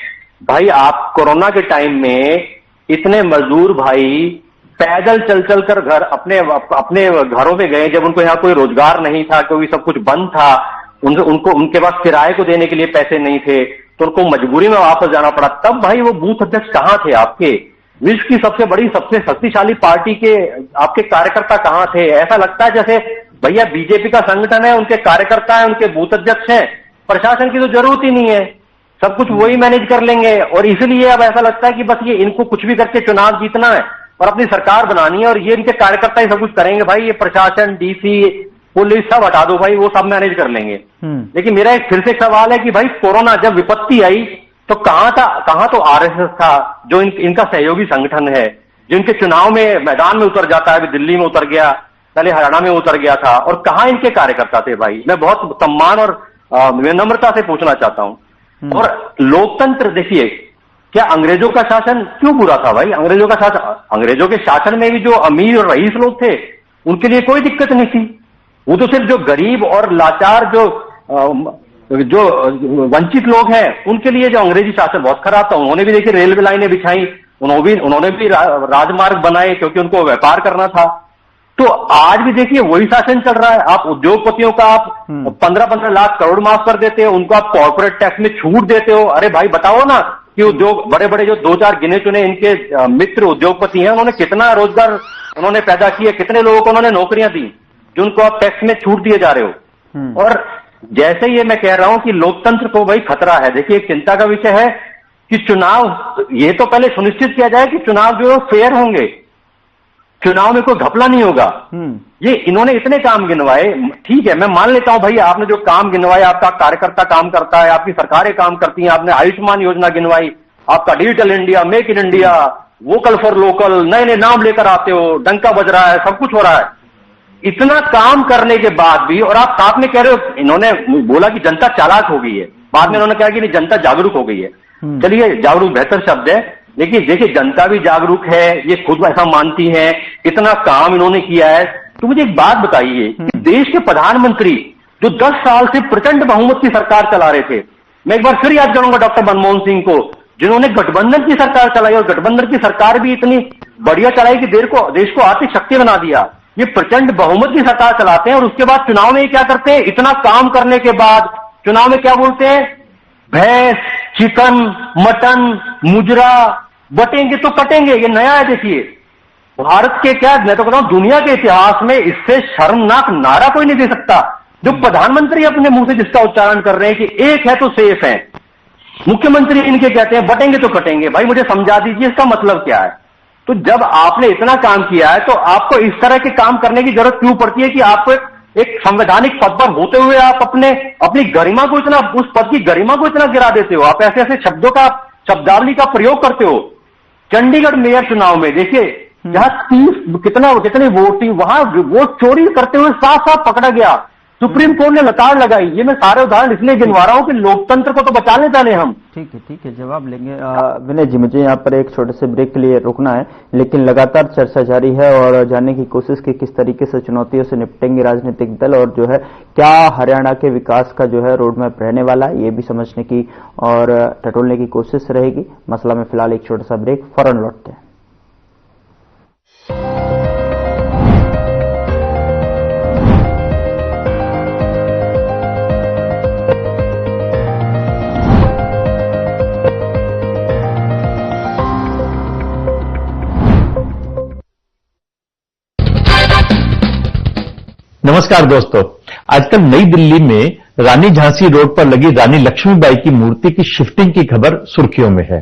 भाई आप कोरोना के टाइम में इतने मजदूर भाई पैदल चल कर घर अपने घरों में गए, जब उनको यहाँ कोई रोजगार नहीं था, क्योंकि सब कुछ बंद था, उनको उनके पास किराए को देने के लिए पैसे नहीं थे, तो उनको मजबूरी में वापस जाना पड़ा। तब भाई वो बूथ अध्यक्ष कहाँ थे आपके? विश्व की सबसे बड़ी सबसे शक्तिशाली पार्टी के आपके कार्यकर्ता कहाँ थे? ऐसा लगता है जैसे भैया बीजेपी का संगठन है, उनके कार्यकर्ता है, उनके बूथ अध्यक्ष हैं, प्रशासन की तो जरूरत ही नहीं है, सब कुछ वही मैनेज कर लेंगे। और इसलिए अब ऐसा लगता है कि बस ये इनको कुछ भी करके चुनाव जीतना है और अपनी सरकार बनानी है और ये इनके कार्यकर्ता ही सब कुछ करेंगे। भाई ये प्रशासन, डीसी, पुलिस सब हटा दो भाई, वो सब मैनेज कर लेंगे। लेकिन मेरा एक फिर से सवाल है कि भाई कोरोना जब विपत्ति आई तो कहां तो आरएसएस था, जो इनका सहयोगी संगठन है, जो इनके चुनाव में मैदान में उतर जाता है, अभी दिल्ली में उतर गया, पहले हरियाणा में उतर गया था, और कहां इनके कार्यकर्ता थे भाई? मैं बहुत सम्मान और विनम्रता से पूछना चाहता हूं। और लोकतंत्र देखिए, क्या अंग्रेजों का शासन क्यों बुरा था भाई? अंग्रेजों के शासन में भी जो अमीर और रईस लोग थे उनके लिए कोई दिक्कत नहीं थी, वो तो सिर्फ जो गरीब और लाचार जो वंचित लोग हैं उनके लिए जो अंग्रेजी शासन बहुत खराब था। उन्होंने भी देखिए रेलवे लाइनें बिछाई, उन्होंने भी राजमार्ग बनाए, क्योंकि उनको व्यापार करना था। तो आज भी देखिए वही शासन चल रहा है। आप उद्योगपतियों का आप 15-15 लाख करोड़ माफ कर देते हो, उनको आप कॉर्पोरेट टैक्स में छूट देते हो। अरे भाई बताओ ना कि उद्योग बड़े बड़े जो 2-4 गिने चुने इनके मित्र उद्योगपति हैं, उन्होंने कितना रोजगार उन्होंने पैदा किया, कितने लोगों को उन्होंने नौकरियां दी जिनको आप टैक्स में छूट दिए जा रहे हो। और जैसे ये मैं कह रहा हूं कि लोकतंत्र को भाई खतरा है। देखिए एक चिंता का विषय है कि चुनाव, ये तो पहले सुनिश्चित किया जाए कि चुनाव जो है फेयर होंगे, चुनाव में कोई घपला नहीं होगा। ये इन्होंने इतने काम गिनवाए, ठीक है मैं मान लेता हूं भाई आपने जो काम गिनवाए, आपका कार्यकर्ता काम करता है, आपकी सरकारें काम करती हैं, आपने आयुष्मान योजना गिनवाई, आपका digital India, make in India, vocal for local, नए नए नाम लेकर आते हो, डंका बज रहा है, सब कुछ हो रहा है। इतना काम करने के बाद भी, और आप साथ में कह रहे हो, इन्होंने बोला कि जनता चालाक हो गई है, बाद में इन्होंने कहा कि नहीं जनता जागरूक हो गई है। चलिए जागरूक बेहतर शब्द है, लेकिन देखिए जनता भी जागरूक है, ये खुद ऐसा मानती है, इतना काम इन्होंने किया है। तो मुझे एक बात बताइए कि देश के प्रधानमंत्री जो 10 साल से प्रचंड बहुमत की सरकार चला रहे थे, मैं एक बार फिर याद करूंगा डॉक्टर मनमोहन सिंह को, जिन्होंने गठबंधन की सरकार चलाई, और गठबंधन की सरकार भी इतनी बढ़िया चलाई कि देश को आर्थिक शक्ति बना दिया। ये प्रचंड बहुमत की सरकार चलाते हैं और उसके बाद चुनाव में क्या करते हैं, इतना काम करने के बाद चुनाव में क्या बोलते हैं, भैंस, चिकन, मटन, मुजरा, बटेंगे तो कटेंगे। ये नया है। देखिए भारत के क्या, मैं तो कहता हूं दुनिया के इतिहास में इससे शर्मनाक नारा कोई नहीं दे सकता, जो प्रधानमंत्री अपने मुंह से जिसका उच्चारण कर रहे हैं कि एक है तो सेफ है। मुख्यमंत्री इनके कहते हैं बटेंगे तो कटेंगे। भाई मुझे समझा दीजिए इसका मतलब क्या है। तो जब आपने इतना काम किया है तो आपको इस तरह के काम करने की जरूरत क्यों पड़ती है कि आपको एक संवैधानिक पद पर होते हुए आप अपनी गरिमा को इतना, उस पद की गरिमा को इतना गिरा देते हो। आप ऐसे ऐसे शब्दों का, शब्दावली का प्रयोग करते हो। चंडीगढ़ मेयर चुनाव में देखिए जहां 30 कितने वोट थी, वहां वोट चोरी करते हुए साफ साफ पकड़ा गया, सुप्रीम कोर्ट ने लताड़ लगाई। ये मैं सारे उदाहरण इसलिए गिनवा रहा हूं कि लोकतंत्र को तो बचा ले जाने हम। ठीक है जवाब लेंगे। विनय जी मुझे यहाँ पर एक छोटे से ब्रेक के लिए रुकना है, लेकिन लगातार चर्चा जारी है और जानने की कोशिश की किस तरीके से चुनौतियों से निपटेंगे राजनीतिक दल, और जो है क्या हरियाणा के विकास का जो है रोड मैप रहने वाला है, ये भी समझने की और टटोलने की कोशिश रहेगी। मसला में फिलहाल एक छोटा सा ब्रेक, फौरन लौटते हैं। नमस्कार दोस्तों, आजकल नई दिल्ली में रानी झांसी रोड पर लगी रानी लक्ष्मीबाई की मूर्ति की शिफ्टिंग की खबर सुर्खियों में है।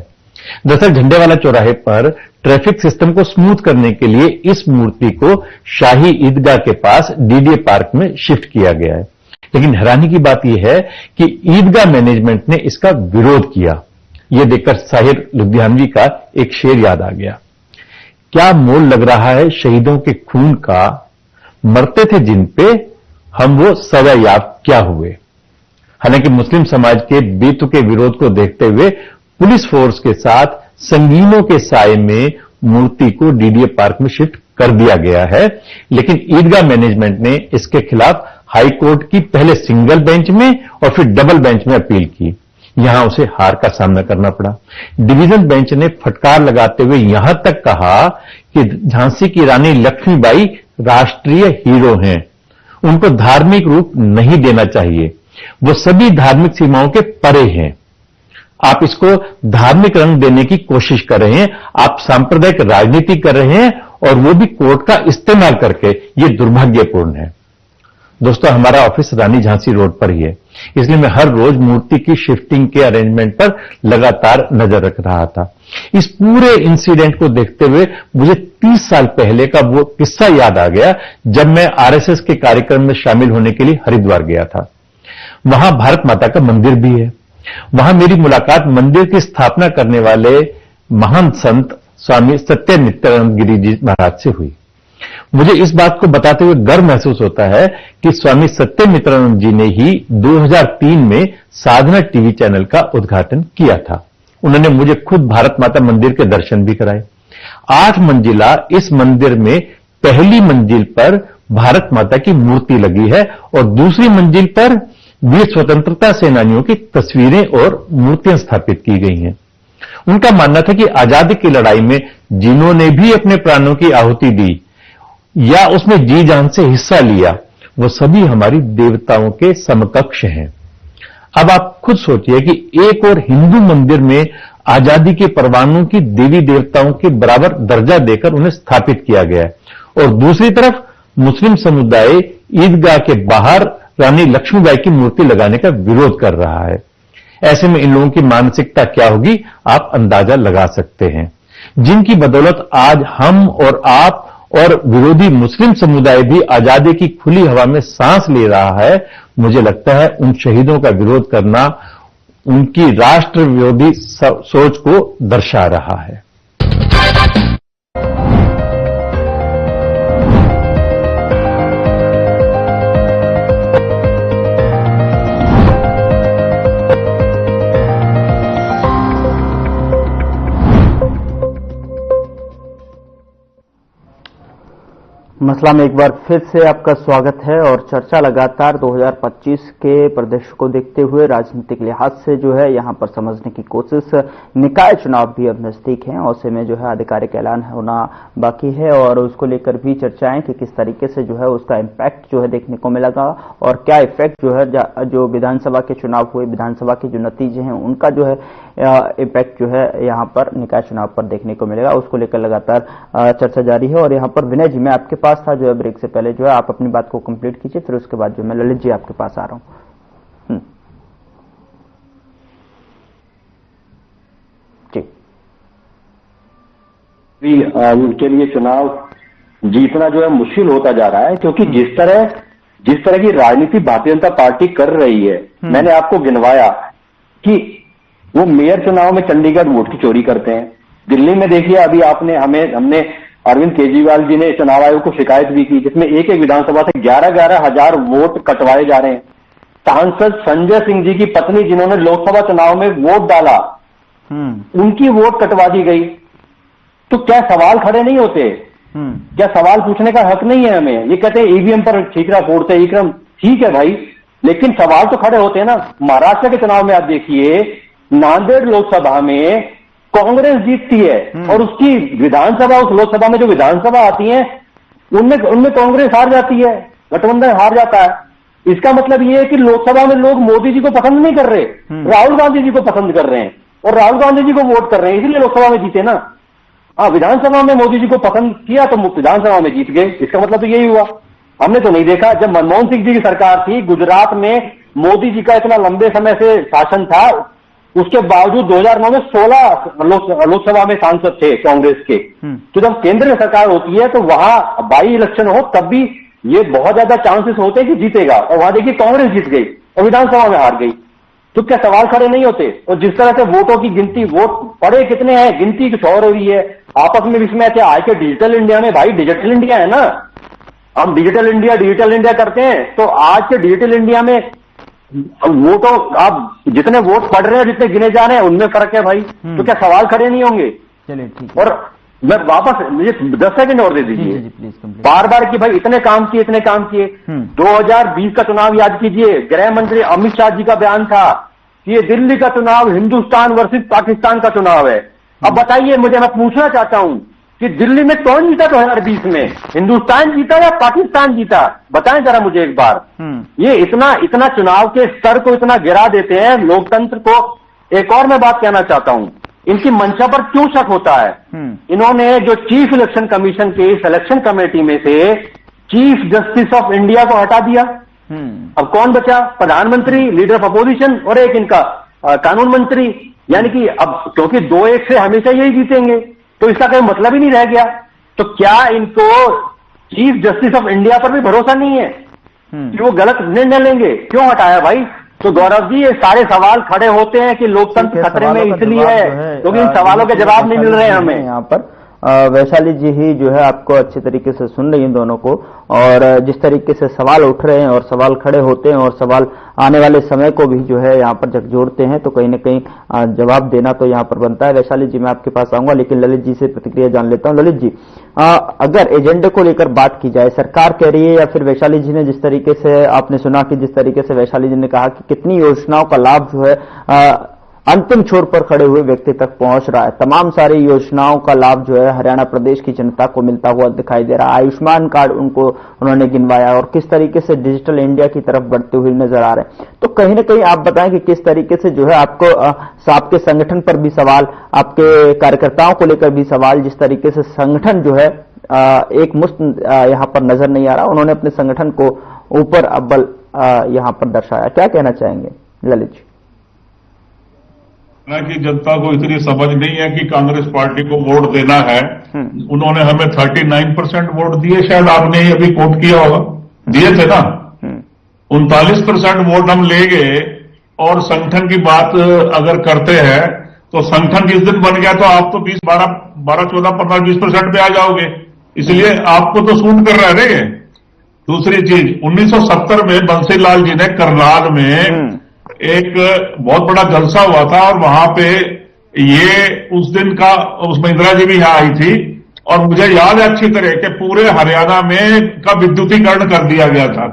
दरअसल झंडेवाला चौराहे पर ट्रैफिक सिस्टम को स्मूथ करने के लिए इस मूर्ति को शाही ईदगाह के पास डीडीए पार्क में शिफ्ट किया गया है। लेकिन हैरानी की बात यह है कि ईदगाह मैनेजमेंट ने इसका विरोध किया। यह देखकर साहिर लुधियानवी का एक शेर याद आ गया, क्या मोल लग रहा है शहीदों के खून का, मरते थे जिन पे हम वो सजा याब क्या हुए। हालांकि मुस्लिम समाज के बेतुके विरोध को देखते हुए पुलिस फोर्स के साथ संगीनों के साए में मूर्ति को डीडीए पार्क में शिफ्ट कर दिया गया है। लेकिन ईदगाह मैनेजमेंट ने इसके खिलाफ हाई कोर्ट की पहले सिंगल बेंच में और फिर डबल बेंच में अपील की। यहां उसे हार का सामना करना पड़ा। डिवीजन बेंच ने फटकार लगाते हुए यहां तक कहा कि झांसी की रानी लक्ष्मीबाई राष्ट्रीय हीरो हैं, उनको धार्मिक रूप नहीं देना चाहिए, वो सभी धार्मिक सीमाओं के परे हैं। आप इसको धार्मिक रंग देने की कोशिश कर रहे हैं, आप सांप्रदायिक राजनीति कर रहे हैं, और वो भी कोर्ट का इस्तेमाल करके। ये दुर्भाग्यपूर्ण है। दोस्तों हमारा ऑफिस रानी झांसी रोड पर ही है, इसलिए मैं हर रोज मूर्ति की शिफ्टिंग के अरेंजमेंट पर लगातार नजर रख रहा था। इस पूरे इंसिडेंट को देखते हुए मुझे 30 साल पहले का वो किस्सा याद आ गया, जब मैं आरएसएस के कार्यक्रम में शामिल होने के लिए हरिद्वार गया था। वहां भारत माता का मंदिर भी है। वहां मेरी मुलाकात मंदिर की स्थापना करने वाले महान संत स्वामी सत्यमित्रानंद गिरी जी महाराज से हुई। मुझे इस बात को बताते हुए गर्व महसूस होता है कि स्वामी सत्यमित्रानंद जी ने ही 2003 में साधना टीवी चैनल का उद्घाटन किया था। उन्होंने मुझे खुद भारत माता मंदिर के दर्शन भी कराए। 8 मंजिला इस मंदिर में पहली मंजिल पर भारत माता की मूर्ति लगी है और दूसरी मंजिल पर वीर स्वतंत्रता सेनानियों की तस्वीरें और मूर्तियां स्थापित की गई हैं। उनका मानना था कि आजादी की लड़ाई में जिन्होंने भी अपने प्राणों की आहुति दी, या उसमें जी जान से हिस्सा लिया, वो सभी हमारी देवताओं के समकक्ष हैं। अब आप खुद सोचिए कि एक और हिंदू मंदिर में आजादी के परवानों की देवी देवताओं के बराबर दर्जा देकर उन्हें स्थापित किया गया है, और दूसरी तरफ मुस्लिम समुदाय ईदगाह के बाहर रानी लक्ष्मीबाई की मूर्ति लगाने का विरोध कर रहा है। ऐसे में इन लोगों की मानसिकता क्या होगी आप अंदाजा लगा सकते हैं, जिनकी बदौलत आज हम और आप और विरोधी मुस्लिम समुदाय भी आजादी की खुली हवा में सांस ले रहा है। मुझे लगता है उन शहीदों का विरोध करना उनकी राष्ट्र विरोधी सोच को दर्शा रहा है। मसला में एक बार फिर से आपका स्वागत है। और चर्चा लगातार 2025 के परिदृश्य को देखते हुए राजनीतिक लिहाज से जो है यहां पर समझने की कोशिश, निकाय चुनाव भी अब नजदीक हैं और में जो है आधिकारिक ऐलान होना बाकी है, और उसको लेकर भी चर्चाएं कि किस तरीके से जो है उसका इम्पैक्ट जो है देखने को मिलेगा और क्या इफेक्ट जो है जो विधानसभा के चुनाव हुए, विधानसभा के जो नतीजे हैं उनका जो है इम्पैक्ट जो है यहाँ पर निकाय चुनाव पर देखने को मिलेगा। उसको लेकर लगातार चर्चा जारी है। और यहाँ पर विनय जी, मैं आपके पास था जो है ब्रेक से पहले, जो है आप अपनी बात को कंप्लीट कीजिए, फिर उसके बाद जो मैं ललित जी आपके पास आ रहा हूं। जी, उनके लिए चुनाव जीतना जो है मुश्किल होता जा रहा है, क्योंकि जिस तरह की राजनीति भारतीय जनता पार्टी कर रही है, मैंने आपको गिनवाया कि वो मेयर चुनाव में चंडीगढ़ वोट की चोरी करते हैं। दिल्ली में देखिए, अभी हमने अरविंद केजरीवाल जी ने चुनाव आयोग को शिकायत भी की, जिसमें एक विधानसभा से 11,11 हजार वोट कटवाए जा रहे हैं। सांसद संजय सिंह जी की पत्नी जिन्होंने लोकसभा चुनाव में वोट डाला, उनकी वोट कटवा दी गई। तो क्या सवाल खड़े नहीं होते? क्या सवाल पूछने का हक नहीं है हमें? ये कहते हैं ईवीएम पर ठीकरा फोड़ते ईक्रम, ठीक है भाई, लेकिन सवाल तो खड़े होते हैं ना। महाराष्ट्र के चुनाव में आप देखिए, नांदेड़ लोकसभा में कांग्रेस जीतती है और उसकी विधानसभा, उस लोकसभा में जो विधानसभा आती है उनमें कांग्रेस हार जाती है, गठबंधन हार जाता है। इसका मतलब ये है कि लोकसभा में लोग मोदी जी को पसंद नहीं कर रहे, राहुल गांधी जी को पसंद कर रहे हैं और राहुल गांधी जी को वोट कर रहे हैं, इसलिए लोकसभा में जीते ना। विधानसभा में मोदी जी को पसंद किया तो विधानसभा में जीत गए, इसका मतलब तो यही हुआ। हमने तो नहीं देखा, जब मनमोहन सिंह जी की सरकार थी, गुजरात में मोदी जी का इतना लंबे समय से शासन था, उसके बावजूद 2009 में 16 लोकसभा में सांसद थे कांग्रेस के। तो जब केंद्र में सरकार होती है तो वहां बाई इलेक्शन हो तब भी ये बहुत ज्यादा चांसेस होते हैं कि जीतेगा, और वहां देखिए कांग्रेस जीत गई और विधानसभा में हार गई। तो क्या सवाल खड़े नहीं होते? और जिस तरह से वोटों की गिनती, वोट पड़े कितने हैं, गिनती कुछ और हो रही है, आपस में विस्मय थे। आज के डिजिटल इंडिया में, भाई डिजिटल इंडिया है ना, हम डिजिटल इंडिया करते हैं, तो आज के डिजिटल इंडिया में वोटों, आप जितने वोट पड़ रहे हैं, जितने गिने जा रहे हैं, उनमें फर्क है भाई। तो क्या सवाल खड़े नहीं होंगे? चलिए ठीक है। और मैं वापस, मुझे 10 सेकंड और दे दीजिए। बार बार कि भाई इतने काम किए। 2020 का चुनाव याद कीजिए, गृह मंत्री अमित शाह जी का बयान था कि ये दिल्ली का चुनाव हिंदुस्तान वर्सेस पाकिस्तान का चुनाव है। अब बताइए मुझे, मैं पूछना चाहता हूं कि दिल्ली में कौन जीता 2020 में? हिंदुस्तान जीता या पाकिस्तान जीता? बताएं जरा मुझे एक बार। ये इतना चुनाव के स्तर को इतना गिरा देते हैं लोकतंत्र को। एक और मैं बात कहना चाहता हूं, इनकी मंशा पर क्यों शक होता है? इन्होंने जो चीफ इलेक्शन कमीशन के सिलेक्शन कमेटी में से चीफ जस्टिस ऑफ इंडिया को हटा दिया। अब कौन बचा? प्रधानमंत्री, लीडर ऑफ अपोजिशन, और एक इनका कानून मंत्री। यानी कि अब क्योंकि 2-1 से हमेशा यही जीतेंगे, तो इसका कोई मतलब ही नहीं रह गया। तो क्या इनको चीफ जस्टिस ऑफ इंडिया पर भी भरोसा नहीं है कि वो गलत निर्णय लेंगे? क्यों हटाया भाई? तो गौरव जी, ये सारे सवाल खड़े होते हैं कि लोकतंत्र खतरे में इसलिए है क्योंकि इन सवालों के जवाब नहीं मिल रहे हैं हमें। यहाँ पर वैशाली जी ही जो है आपको अच्छे तरीके से सुन रही हैं दोनों को, और जिस तरीके से सवाल उठ रहे हैं और सवाल खड़े होते हैं और सवाल आने वाले समय को भी जो है यहाँ पर झकझोरते हैं, तो कहीं न कहीं जवाब देना तो यहाँ पर बनता है। वैशाली जी, मैं आपके पास आऊंगा, लेकिन ललित जी से प्रतिक्रिया जान लेता हूँ। ललित जी, अगर एजेंडे को लेकर बात की जाए, सरकार कह रही है या फिर वैशाली जी ने, जिस तरीके से आपने सुना कि जिस तरीके से वैशाली जी ने कहा कि कितनी योजनाओं का लाभ जो है अंतिम छोर पर खड़े हुए व्यक्ति तक पहुंच रहा है। तमाम सारी योजनाओं का लाभ जो है हरियाणा प्रदेश की जनता को मिलता हुआ दिखाई दे रहा है। आयुष्मान कार्ड उन्होंने गिनवाया और किस तरीके से डिजिटल इंडिया की तरफ बढ़ते हुए नजर आ रहे हैं। तो कहीं ना कहीं आप बताएं कि किस तरीके से जो है आपके संगठन पर भी सवाल, आपके कार्यकर्ताओं को लेकर भी सवाल, जिस तरीके से संगठन जो है एक मुश्त यहां पर नजर नहीं आ रहा। उन्होंने अपने संगठन को ऊपर अव्वल यहां पर दर्शाया। क्या कहना चाहेंगे ललित जी? कि जनता को इतनी समझ नहीं है कि कांग्रेस पार्टी को वोट देना है। उन्होंने हमें 39% वोट दिए, शायद आपने ही अभी कोट किया होगा, दिए थे ना। 39% वोट हम ले गए और संगठन की बात अगर करते हैं तो संगठन जिस दिन बन गया तो आप तो 20, 12, 14, 15, 20% पे आ जाओगे, इसलिए आपको तो सूट कर रहे थे। दूसरी चीज, 1970 में बंसीलाल जी ने करनाल में एक बहुत बड़ा जलसा हुआ था और वहां पे ये उस दिन का, उसमें इंदिरा जी भी यहां आई थी और मुझे याद है अच्छी तरह कि पूरे हरियाणा में का विद्युतीकरण कर दिया गया था।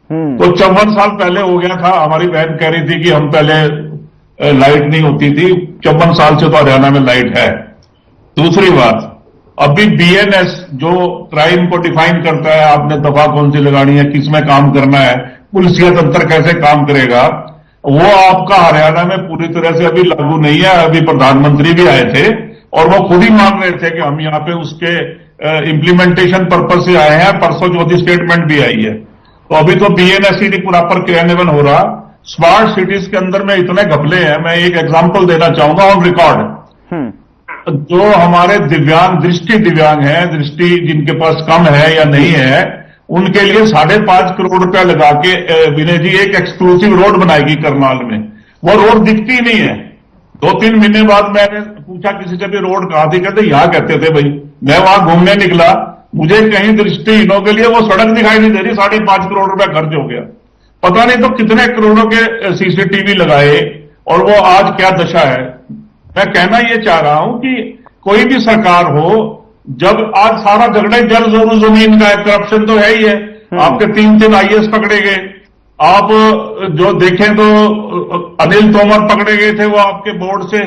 तो 54 साल पहले हो गया था। हमारी बहन कह रही थी कि हम पहले लाइट नहीं होती थी, 54 साल से तो हरियाणा में लाइट है। दूसरी बात, अभी बीएनएस जो क्राइम को डिफाइन करता है, आपने दफा कौन सी लगानी है, किसमें काम करना है, पुलिसिया तंत्र कैसे काम करेगा, वो आपका हरियाणा में पूरी तरह से अभी लागू नहीं है। अभी प्रधानमंत्री भी आए थे और वो खुद ही मान रहे थे कि हम यहाँ पे उसके इम्प्लीमेंटेशन पर्पज से आए हैं। परसों चौथी स्टेटमेंट भी आई है। तो अभी तो बीएनएस ही प्रॉपर क्रियान्वयन हो रहा। स्मार्ट सिटीज के अंदर में इतने घपले हैं। मैं एक एग्जाम्पल देना चाहूंगा ऑन रिकॉर्ड। जो हमारे दृष्टि दिव्यांग हैं, दृष्टि जिनके पास कम है या नहीं है, उनके लिए 5.5 करोड़ रुपया लगा के विनय जी एक एक्सक्लूसिव रोड बनाएगी करनाल में। वो रोड दिखती नहीं है। 2-3 महीने बाद मैंने पूछा किसी से भी रोड कहां थी, कहते यहां कहते थे भाई। मैं वहां घूमने निकला, मुझे कहीं दृष्टिहीनों के लिए वो सड़क दिखाई नहीं दे रही। 5.5 करोड़ रुपया खर्च हो गया। पता नहीं तो कितने करोड़ों के सीसीटीवी लगाए और वो आज क्या दशा है। मैं कहना ये चाह रहा हूं कि कोई भी सरकार हो, जब आज सारा झगड़ा जल जोरू जमीन का है, करप्शन तो है ही है। आपके 3 आईएएस पकड़े गए। आप जो देखें तो अनिल तोमर पकड़े गए थे, वो आपके बोर्ड से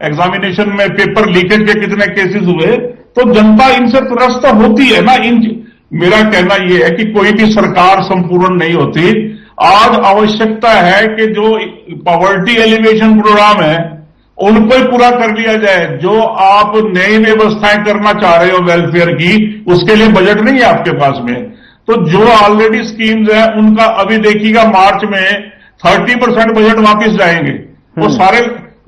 एग्जामिनेशन में पेपर लीकेज के कितने केसेस हुए। तो जनता इनसे त्रस्त होती है ना। मेरा कहना यह है कि कोई भी सरकार संपूर्ण नहीं होती। आज आवश्यकता है कि जो पॉवर्टी एलिवेशन प्रोग्राम है उनको ही पूरा कर लिया जाए। जो आप नई व्यवस्थाएं करना चाह रहे हो वेलफेयर की, उसके लिए बजट नहीं है आपके पास में। तो जो ऑलरेडी स्कीम्स हैं उनका अभी देखिएगा मार्च में 30% बजट वापस जाएंगे। वो सारे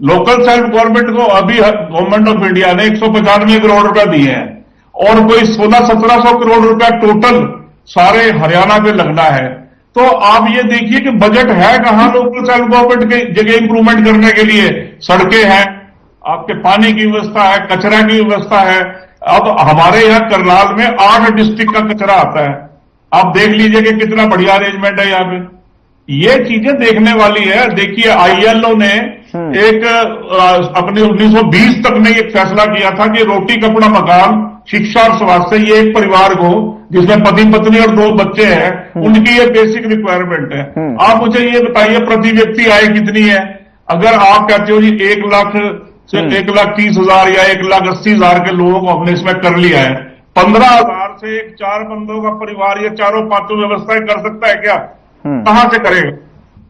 लोकल सेल्फ गवर्नमेंट को अभी गवर्नमेंट ऑफ इंडिया ने 195 करोड़ रुपया दिए हैं और कोई 1600-1700 करोड़ रुपया टोटल सारे हरियाणा पे लगना है। तो आप ये देखिए कि बजट है कहां लोकल सेल्फ गवर्नमेंट के जगह इंप्रूवमेंट करने के लिए। सड़कें हैं, आपके पानी की व्यवस्था है, कचरा की व्यवस्था है। अब हमारे यहाँ करनाल में 8 डिस्ट्रिक्ट का कचरा आता है। आप देख लीजिए कि कितना बढ़िया अरेंजमेंट है यहाँ पे। ये चीजें देखने वाली है। देखिए आईएलओ ने एक अपने 1920 तक ने एक फैसला किया था कि रोटी कपड़ा मकान शिक्षा और स्वास्थ्य, ये एक परिवार को जिसमें पति पत्नी और 2 बच्चे हैं, उनकी ये बेसिक रिक्वायरमेंट है। आप मुझे ये बताइए प्रति व्यक्ति आय कितनी है? अगर आप कहते हो जी 1 लाख से 1,30,000 या 1,80,000 के लोगों को हमने इसमें कर लिया है, 15,000 से 4 बंदों का परिवार ये चारों पांचों व्यवस्थाएं कर सकता है क्या? कहां से करेगा?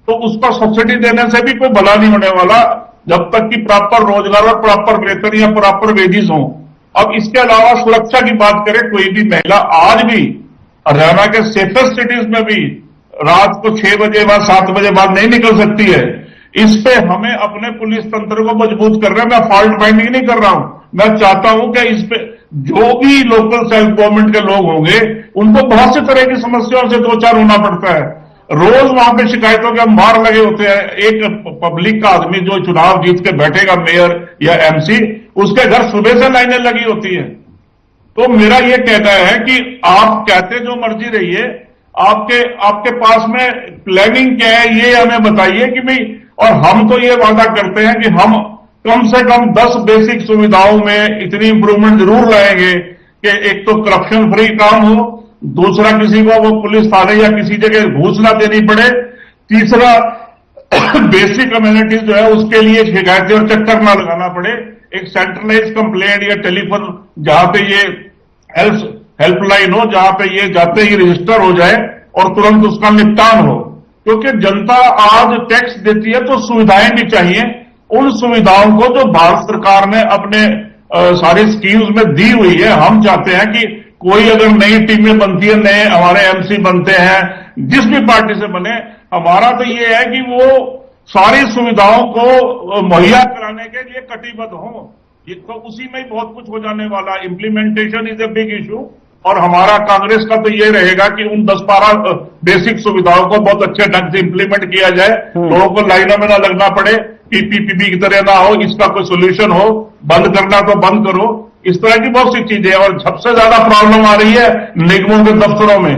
तो उसको सब्सिडी देने से भी कोई भला नहीं होने वाला जब तक कि प्रॉपर रोजगार और प्रॉपर वेतन या प्रॉपर वेजेस हो। अब इसके अलावा सुरक्षा की बात करें, कोई भी महिला आज भी हरियाणा के सेफेस्ट सिटीज में भी रात को 6 बजे बाद 7 बजे बाद नहीं निकल सकती है। इस पे हमें अपने पुलिस तंत्र को मजबूत कर रहे हैं। मैं फॉल्ट फाइंडिंग नहीं कर रहा हूं। मैं चाहता हूं कि इस पे जो भी लोकल सेल्फ गवर्नमेंट के लोग होंगे उनको बहुत सी तरह की समस्याओं से 2-4 होना पड़ता है। रोज वहां पे शिकायतों के मार लगे होते हैं। एक पब्लिक का आदमी जो चुनाव जीत के बैठेगा, मेयर या एमसी, उसके घर सुबह से लाइनें लगी होती है। तो मेरा ये कहना है कि आप कहते जो मर्जी रहिए, आपके पास में प्लानिंग क्या है ये हमें बताइए कि भाई। और हम तो ये वादा करते हैं कि हम कम से कम 10 बेसिक सुविधाओं में इतनी इंप्रूवमेंट जरूर लाएंगे कि एक तो करप्शन फ्री काम हो, दूसरा किसी को वो पुलिस थाने या किसी जगह घूस ना देनी पड़े, तीसरा बेसिक कम्युनिटीज जो है उसके लिए शिकायतें और चक्कर ना लगाना पड़े, एक सेंट्रलाइज कंप्लेंट या टेलीफोन जहां पे ये हेल्पलाइन हो, जहां पे ये जाते ही रजिस्टर हो जाए और तुरंत उसका निपटान हो। क्योंकि जनता आज टैक्स देती है तो सुविधाएं भी चाहिए। उन सुविधाओं को जो भारत सरकार ने अपने सारी स्कीम्स में दी हुई है, हम चाहते हैं कि कोई अगर नई टीमें बनती है, नए हमारे एमसी बनते हैं, जिस भी पार्टी से बने, हमारा तो ये है कि वो सारी सुविधाओं को मुहैया कराने के लिए कटिबद्ध हों। ये तो उसी में ही बहुत कुछ हो जाने वाला। Implementation is a big issue और हमारा कांग्रेस का तो ये रहेगा कि उन 10-12 बेसिक सुविधाओं को बहुत अच्छे ढंग से इम्प्लीमेंट किया जाए, लोगों को लाइनों में ना लगना पड़े, पीपीपी की तरह ना हो, इसका कोई सोल्यूशन हो, बंद करना तो बंद करो, इस तरह की बहुत सी चीजें। और सबसे ज्यादा प्रॉब्लम आ रही है निगमों के दफ्तरों में,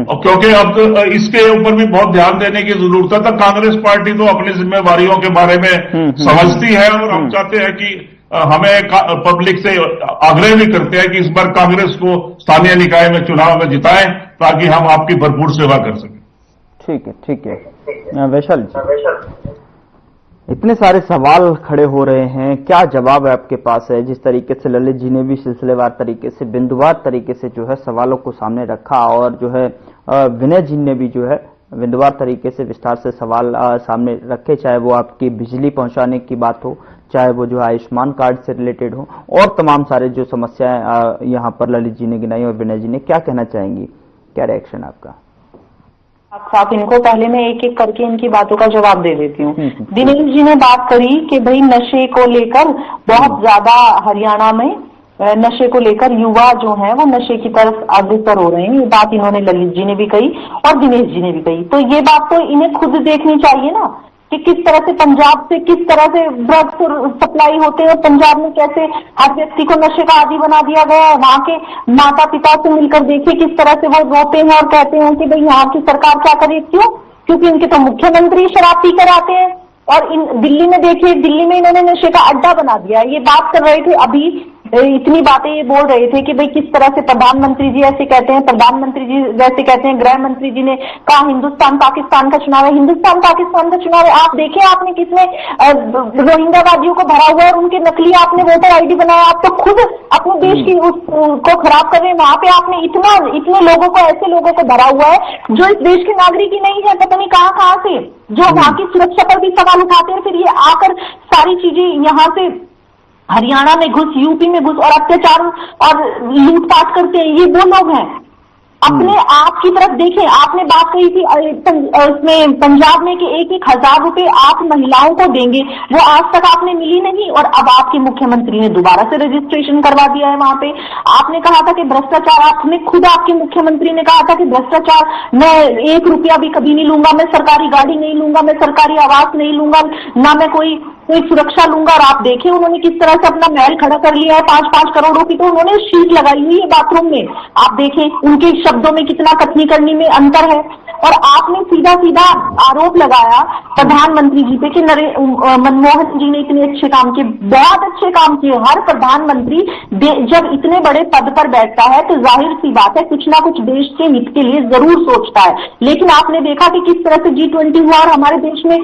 और क्योंकि अब इसके ऊपर भी बहुत ध्यान देने की जरूरत है। तो कांग्रेस पार्टी तो अपनी जिम्मेवारियों के बारे में समझती है और हम चाहते हैं कि हमें पब्लिक से आग्रह भी करते हैं कि इस बार कांग्रेस को स्थानीय निकाय में चुनाव में जिताएं ताकि हम आपकी भरपूर सेवा कर सकें। ठीक है वैशाली जी, इतने सारे सवाल खड़े हो रहे हैं, क्या जवाब है आपके पास है? जिस तरीके से ललित जी ने भी सिलसिलेवार तरीके से, बिंदुवार तरीके से जो है सवालों को सामने रखा और जो है विनय जी ने भी जो है बिंदुवार तरीके से विस्तार से सवाल सामने रखे, चाहे वो आपकी बिजली पहुंचाने की बात हो, चाहे वो जो आयुष्मान कार्ड से रिलेटेड हो, और तमाम सारे जो समस्याएं यहाँ पर ललित जी ने गिनाई और विनय जी ने, क्या कहना चाहेंगी? क्या रिएक्शन आपका? साथ इनको पहले मैं एक एक करके इनकी बातों का जवाब दे देती हूँ। दिनेश जी ने बात करी कि भाई नशे को लेकर बहुत ज्यादा हरियाणा में नशे को लेकर युवा जो है वो नशे की तरफ अग्रसर हो रहे हैं। ये बात इन्होंने ललित जी ने भी कही और दिनेश जी ने भी कही। तो ये बात तो इन्हें खुद देखनी चाहिए ना कि किस तरह से पंजाब से किस तरह से ड्रग्स सप्लाई होते हैं और पंजाब में कैसे हर व्यक्ति को नशे का आदी बना दिया गया है। वहां के माता पिता से मिलकर देखिए किस तरह से वो रोते हैं और कहते हैं कि भाई यहाँ की सरकार क्या करे। क्यों? क्योंकि इनके तो मुख्यमंत्री शराब पी कर आते हैं। और इन दिल्ली में देखिए, दिल्ली में इन्होंने नशे का अड्डा बना दिया है। ये बात कर रहे थे अभी, इतनी बातें ये बोल रहे थे कि भाई किस तरह से प्रधानमंत्री जी ऐसे कहते हैं, प्रधानमंत्री जी वैसे कहते हैं, गृह मंत्री जी ने कहा हिंदुस्तान पाकिस्तान का चुनाव है, हिंदुस्तान पाकिस्तान का चुनाव है। आप देखें आपने किसने रोहिंग्यावादियों को भरा हुआ है और उनके नकली आपने वोटर आईडी बनाया। आप तो खुद अपने देश की को खराब कर रहे हैं। वहां पे आपने इतने लोगों को, ऐसे लोगों को भरा हुआ है जो इस देश के नागरिक ही नहीं है, पता नहीं कहां से, जो वहां की सुरक्षा पर भी सवाल उठाते हैं। फिर ये आकर सारी चीजें यहाँ से हरियाणा में घुस, यूपी में घुस और अत्याचार और लूटपाट करते हैं। ये वो लोग हैं। अपने आप की तरफ देखें। आपने बात कही थी उसमें पंजाब में कि 1,000 रुपए आप महिलाओं को देंगे, वो आज तक आपने मिली नहीं। और अब आपके मुख्यमंत्री ने दोबारा से रजिस्ट्रेशन करवा दिया है वहां पे। आपने कहा था कि भ्रष्टाचार, आपने खुद आपके मुख्यमंत्री ने कहा था कि भ्रष्टाचार, मैं 1 रुपया भी कभी नहीं लूंगा, मैं सरकारी गाड़ी नहीं लूंगा, मैं सरकारी आवास नहीं लूंगा, ना मैं कोई सुरक्षा लूंगा। और आप देखें उन्होंने किस तरह से अपना महल खड़ा कर लिया है। 5-5 करोड़ की तो उन्होंने शीट लगाई हुई है बाथरूम में। आप देखें उनके शब्दों में कितना कथनी करनी में अंतर है। और आपने सीधा सीधा आरोप लगाया प्रधानमंत्री जी पे कि मनमोहन जी ने इतने अच्छे काम किए, बहुत अच्छे काम किए। हर प्रधानमंत्री जब इतने बड़े पद पर बैठता है तो जाहिर सी बात है कुछ ना कुछ देश के हित के लिए जरूर सोचता है। लेकिन आपने देखा कि किस तरह से G20 हुआ और हमारे देश में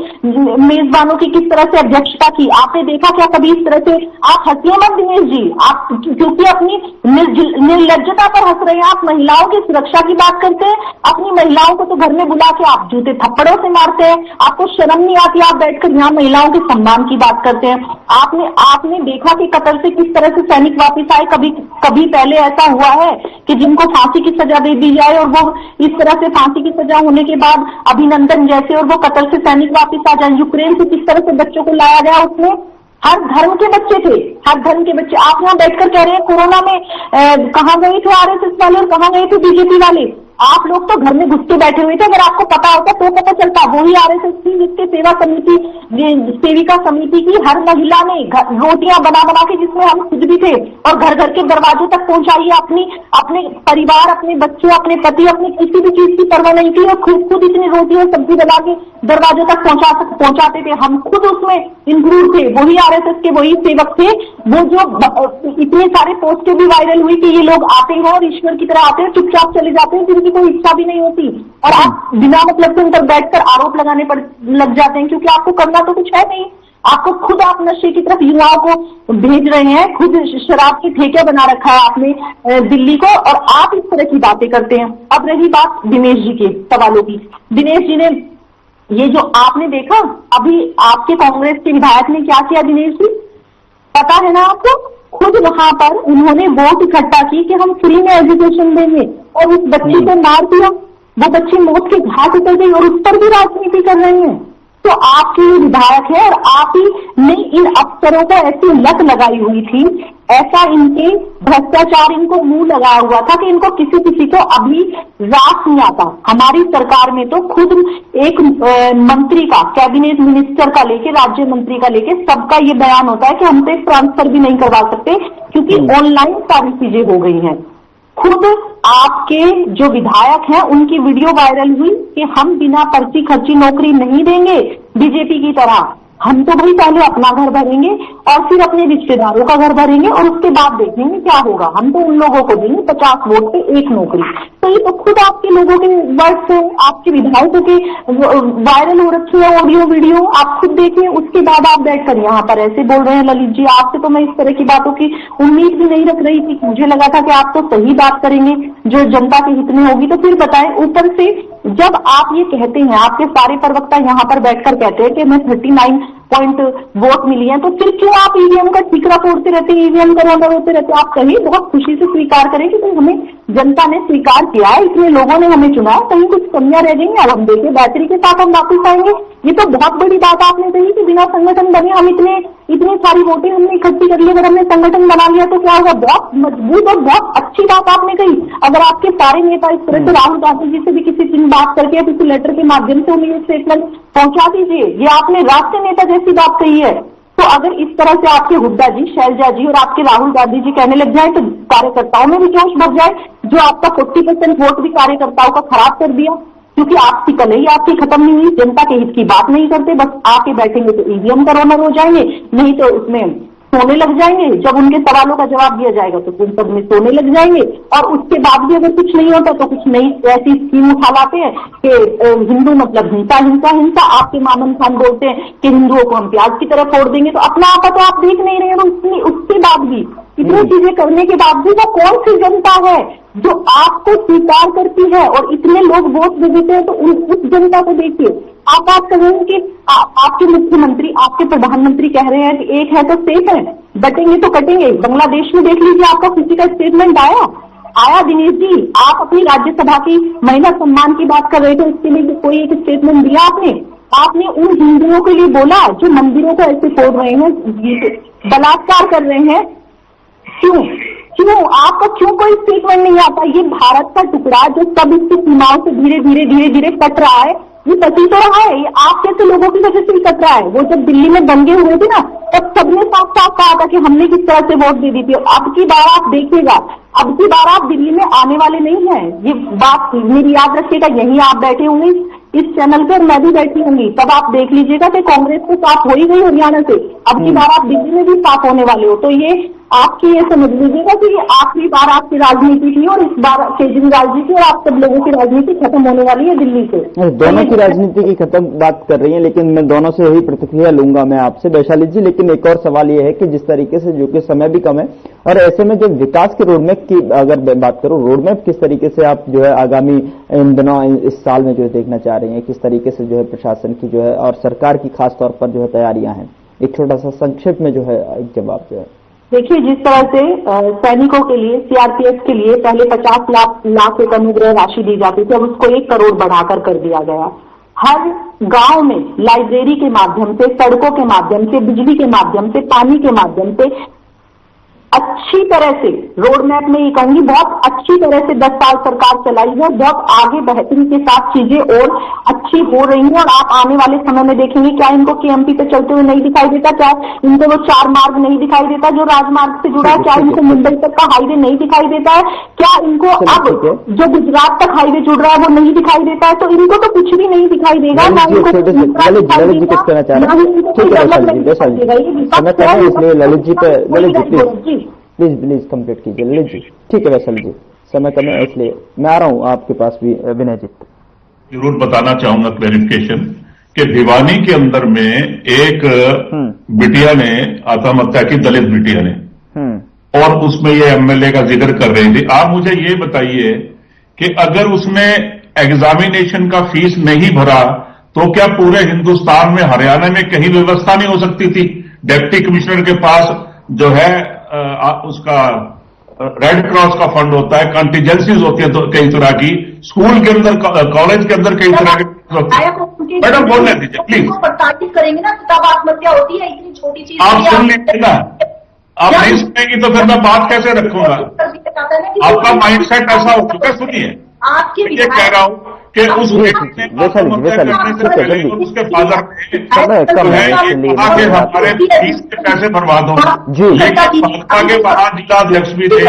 मेजबानों की किस तरह से अध्यक्षता की। आपने देखा क्या कभी इस तरह से? आप हंसिए मत दिनेश जी, आप क्योंकि अपनी निर्लज्जता पर हंस रहे हैं। आप महिलाओं की सुरक्षा की बात करते हैं, अपनी महिलाओं को तो घर में बुला के आप जूते थप्पड़ों से मारते हैं। आपको शर्म नहीं आती? आप बैठकर यहाँ महिलाओं के सम्मान की बात करते हैं। आपने देखा कि कतर से किस तरह से सैनिक वापस आए। कभी पहले ऐसा हुआ है कि जिनको फांसी की सजा दे दी जाए और वो इस तरह से फांसी की सजा होने के बाद अभिनंदन जैसे और वो कतर से सैनिक वापस आ जाए। यूक्रेन से किस तरह से बच्चों को लाया गया, उसमें हर धर्म के बच्चे थे, हर धर्म के बच्चे। आप यहाँ बैठकर कह रहे हैं कोरोना में कहाँ गए थे आरएसएस वाले और कहाँ गए थे बीजेपी वाले। आप लोग तो घर में घुस के बैठे हुए थे। अगर आपको पता होता तो पता चलता। वही आरएसएस थी जिसके सेविका समिति की हर महिला ने रोटियां बना के, जिसमें हम खुद भी थे, और घर घर के दरवाजे तक पहुंचाई। अपने परिवार, अपने बच्चे, अपने पति, अपनी किसी भी चीज की परवाह नहीं की और खुद इतनी रोटी और सब्जी बना के दरवाजे तक पहुंचाते थे। हम खुद उसमें इंक्लूड थे। वही आरएसएस के वही सेवक थे वो जो इतने सारे पोस्टें भी वायरल हुई कि ये लोग आते हैं और ईश्वर की तरह आते हैं, चुपचाप चले जाते हैं, जिनकी कोई इच्छा भी नहीं होती, और आप बिना मतलब से उन पर बैठकर आरोप लगाने पर लग जाते हैं, क्योंकि आपको करना तो कुछ है नहीं। आपको खुद आप नशे की तरफ युवाओं को भेज रहे हैं, खुद शराब की ठेके बना रखा है आपने दिल्ली को, और आप इस तरह की बातें करते हैं। अब रही बात दिनेश जी के सवालों की, दिनेश जी ने ये जो आपने देखा अभी आपके कांग्रेस के विधायक ने क्या किया, दिनेश जी पता है ना आपको, खुद वहां पर उन्होंने वोट इकट्ठा की कि हम फ्री में एजुकेशन देंगे, और उस बच्ची को मार दिया, वो बच्ची मौत के घाट उतर गई, और उस पर भी राजनीति कर रहे हैं। तो आपके ये विधायक है, और आप ही ने इन अफसरों को ऐसी लत लगाई हुई थी, ऐसा इनके भ्रष्टाचार इनको मुंह लगाया हुआ था कि इनको किसी किसी को अभी रास नहीं आता। हमारी सरकार में तो खुद एक मंत्री का, कैबिनेट मिनिस्टर का लेके राज्य मंत्री का लेके सबका ये बयान होता है कि हम तो एक ट्रांसफर भी नहीं करवा सकते, क्योंकि ऑनलाइन सारी चीजें हो गई हैं। खुद आपके जो विधायक हैं उनकी वीडियो वायरल हुई कि हम बिना पर्ची खर्ची नौकरी नहीं देंगे बीजेपी की तरह, हम तो भाई पहले अपना घर भरेंगे और फिर अपने रिश्तेदारों का घर भरेंगे और उसके बाद देखेंगे क्या होगा, हम तो उन लोगों को देंगे 50 वोट पे 1 नौकरी। तो ये तो खुद आपके लोगों के वर्ड्स है, आपके विधायकों के वायरल हो रखी है ऑडियो वीडियो, आप खुद देखिए। उसके बाद आप बैठकर यहाँ पर ऐसे बोल रहे हैं। ललित जी, आपसे तो मैं इस तरह की बातों की उम्मीद भी नहीं रख रही थी, मुझे लगा था कि आप तो सही बात करेंगे जो जनता के हित में होगी। तो फिर बताएं, ऊपर से जब आप ये कहते हैं, आपके सारे प्रवक्ता यहाँ पर बैठकर कहते हैं कि मैं 39 पॉइंट वोट मिली है, तो फिर क्यों आप ईवीएम का ठीकरा फोड़ते रहते हैं, ईवीएम का रोना होते रहते हैं? आप कहीं बहुत खुशी से स्वीकार करें कि तो हमें जनता ने स्वीकार किया है, इतने लोगों ने हमें चुना है, कहीं कुछ कमियां रह गई। अब हम देखिए बैटरी के साथ हम वापस आएंगे। ये तो बहुत बड़ी बात आपने कही कि बिना संगठन बने हम इतनी सारी वोटें हमने इकट्ठी कर ली, अगर हमने संगठन बना लिया तो क्या होगा। बहुत मजबूत और बहुत अच्छी बात आपने कही। अगर आपके सारे नेता इस तरह से राहुल गांधी जी से भी किसी दिन बात करके या किसी लेटर के माध्यम से उन्हें स्टेटमेंट पहुंचा दीजिए, ये आपने राष्ट्रीय नेता जैसी बात कही है। तो अगर इस तरह से आपके हुड्डा जी, शैलजा जी और आपके राहुल गांधी जी कहने लग जाए तो कार्यकर्ताओं में भी जोश भर जाए, जो आपका 40% वोट भी कार्यकर्ताओं का खराब कर दिया, क्योंकि आपकी कलही आपकी खत्म नहीं हुई। जनता के हित की बात नहीं करते, बस आके बैठेंगे तो ईवीएम का रोनर हो जाएंगे, नहीं तो उसमें सोने लग जाएंगे। जब उनके सवालों का जवाब दिया जाएगा तो उन सब में सोने लग जाएंगे, और उसके बाद भी अगर कुछ नहीं होता तो कुछ नई ऐसी स्कीम उठा लाते हैं कि हिंदू मतलब हिंसा हिंसा हिंसा। आपके मामन खान बोलते हैं कि हिंदुओं को हम प्याज की तरह फोड़ देंगे, तो अपना आपा तो आप देख नहीं रहे हैं। उसके बाद भी इतनी चीजें करने के बाद भी वो कौन सी जनता है जो आपको स्वीकार करती है और इतने लोग वोट दे देते हैं? तो उस जनता को देखिए। आप बात कर रहे हैं कि आपके मुख्यमंत्री, आपके प्रधानमंत्री कह रहे हैं कि एक है तो सेफ है, बटेंगे तो कटेंगे। बांग्लादेश में देख लीजिए, आपका किसी का स्टेटमेंट आया दिनेश जी? आप अपनी राज्यसभा की महिला सम्मान की बात कर रहे थे, उसके लिए कोई एक स्टेटमेंट दिया आपने उन हिंदुओं के लिए बोला जो मंदिरों को ऐसे फोड़ रहे हैं, बलात्कार कर रहे हैं? क्यों आपका कोई स्टेटमेंट नहीं आता? ये भारत का टुकड़ा जो सब इसकी सीमाओं से धीरे धीरे कट रहा है, ये कटी तो रहा है, ये आप जैसे लोगों की वजह से ही कट रहा है। वो जब दिल्ली में दंगे हुए थे ना, तब सबने साफ साफ कहा था कि हमने किस तरह से वोट दे दी थी। अब की बार आप देखिएगा, अब की बार आप दिल्ली में आने वाले नहीं हैं, ये बात मेरी याद रखिएगा। यहीं आप बैठे होंगे इस चैनल पर, मैं भी बैठी होंगी, तब आप देख लीजिएगा कि कांग्रेस तो साफ हो ही गई हरियाणा से। अब की बार आप दिल्ली में भी साफ होने वाले हो। तो ये आपकी ये समझ लीजिएगा कि ये आखिरी बार आपकी राजनीति थी, और इस बार केजरीवाल जी की और आप सब लोगों की राजनीति खत्म होने वाली है दिल्ली से। दोनों की राजनीति की खत्म बात कर रही है, लेकिन मैं दोनों से यही प्रतिक्रिया लूंगा मैं आपसे वैशाली जी। लेकिन एक और सवाल ये है कि जिस तरीके से, जो कि समय भी कम है, और ऐसे में जो विकास के रोडमैप की अगर बात करूं, रोडमैप किस तरीके से आप जो है आगामी इन दिनों इस साल में जो है देखना चाह रही हैं, किस तरीके से जो है प्रशासन की जो है और सरकार की खास तौर पर जो है तैयारियां हैं, एक छोटा सा संक्षेप में जो है एक जवाब जो है। देखिए, जिस तरह से सैनिकों के लिए, सीआरपीएफ के लिए पहले 50 लाख एक अनुग्रह राशि दी जाती थी, अब उसको 1 करोड़ बढ़ाकर कर दिया गया। हर गांव में लाइब्रेरी के माध्यम से, सड़कों के माध्यम से, बिजली के माध्यम से, पानी के माध्यम से अच्छी तरह से रोड मैप में ये कहूंगी बहुत अच्छी तरह से 10 साल सरकार चलाई है। जब आगे बेहतरी के साथ चीजें और अच्छी अच्छी हो रही है और आप आने वाले समय में देखेंगे क्या इनको केएमपी पे चलते हुए नहीं दिखाई देता, क्या इनको वो 4 मार्ग नहीं दिखाई देता जो राजमार्ग से जुड़ा है, क्या इनको मुंबई तक का हाईवे नहीं दिखाई देता है, क्या इनको अब जो गुजरात तक हाईवे जुड़ रहा है वो नहीं दिखाई देता है। तो इनको तो कुछ भी नहीं दिखाई देगा, ना इनको ललित जी कुछ कहना चाह रहे हैं? ठीक है इसलिए ललित जी पे प्लीज कंप्लीट कीजिए ललित जी। ठीक है वैसल जी, समय कम है इसलिए मैं आ रहा हूँ आपके पास भी। विनय जी जरूर बताना चाहूंगा क्लैरिफिकेशन कि भिवानी के अंदर में एक बिटिया ने आत्महत्या की, दलित बिटिया ने, और उसमें ये एमएलए का जिक्र कर रही थी। आप मुझे ये बताइए कि अगर उसने एग्जामिनेशन का फीस नहीं भरा तो क्या पूरे हिंदुस्तान में, हरियाणा में कहीं व्यवस्था नहीं हो सकती थी? डिप्टी कमिश्नर के पास जो है उसका रेड क्रॉस का फंड होता है, कंटीजेंसीज होती है तो कई तरह की, स्कूल के अंदर, कॉलेज के अंदर कई तरह की। मैडम बोलने दीजिए प्लीज। प्रताड़ित करेंगे ना तब आत्महत्या होती है, इतनी छोटी चीज। आप सुन लीजिए ना, आप नहीं सुनेंगी तो फिर मैं बात कैसे रखूंगा? आपका माइंडसेट ऐसा हो चुका है। सुनिए, आपके ये कह रहा हूं कि उस व्यक्ति ने उसके फादर ने कहा कि हमारे फीस के पैसे बर्बाद हो, लेकिन भाजपा के वहां जिलाध्यक्ष भी थे,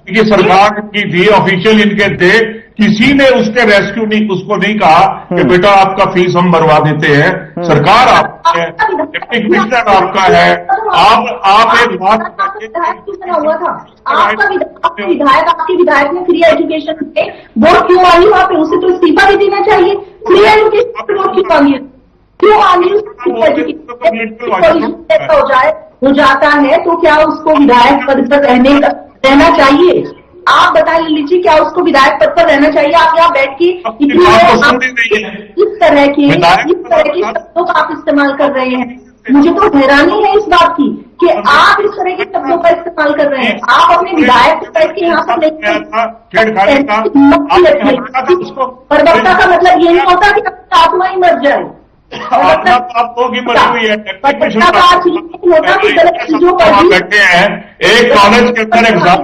इनकी सरकार की थी, ऑफिशियल इनके थे, किसी ने उसके रेस्क्यू नहीं, उसको नहीं कहा कि बेटा आपका फीस हम भरवा देते हैं, सरकार आपकी है, डिप्टी कमिश्नर आपका है, आप एक बात हुआ था। आपका विधायक, आपके विधायक ने फ्री एजुकेशन पे वोट क्यों मांगी वहां पे? उसे तो इस्तीफा भी देना चाहिए। फ्री एजुकेशन पे वोट क्यों मांगी, क्यों मांगी? हो जाता है तो क्या उसको विधायक पद पर रहना चाहिए? आप बताइए लीजिए, क्या उसको विधायक पद पर रहना चाहिए? आप यहाँ बैठ के इस तरह के शब्दों का आप इस्तेमाल कर रहे हैं। मुझे तो हैरानी है इस बात की कि आप इस तरह के शब्दों का इस्तेमाल कर रहे हैं। आप अपने विधायक को बैठ के यहाँ पर परवक्ता का मतलब ये नहीं होता कि आत्मा ही मर जाए। बैठे हैं एक कॉलेज के अंदर एग्जाम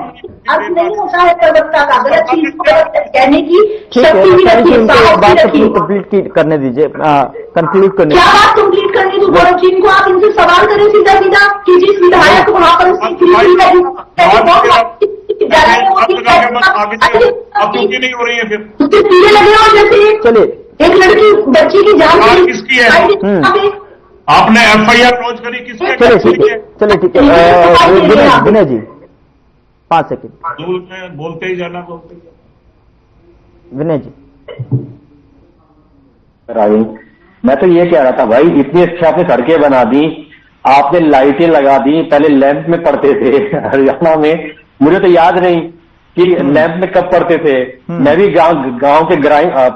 अर्थ नहीं होता है प्रवक्ता का, गलत चीज को कहने की शक्ति भी रखिए, कंप्लीट करने दीजिए, कंक्लूड करने। क्या बात कंप्लीट करनी थी गौरव जी को? आप इनसे सवाल करें सीधा सीधा कि जिस विधायक वहां पर नहीं हो रही है फिर उसके सीधे लगे और जैसे चलिए एक लड़की बच्ची की जान किसकी है? आपने एफआईआर लॉन्च करी किसके? चलिए ठीक है विनय जी 5 सेकंड बोलते ही जाना। विनय जी मैं तो ये कह रहा था भाई, इतनी अच्छी आपने सड़कें बना दी, आपने लाइटें लगा दी, पहले लैंप में पढ़ते थे हरियाणा में, मुझे तो याद नहीं कि लैंप में कब पढ़ते थे। मैं भी गांव के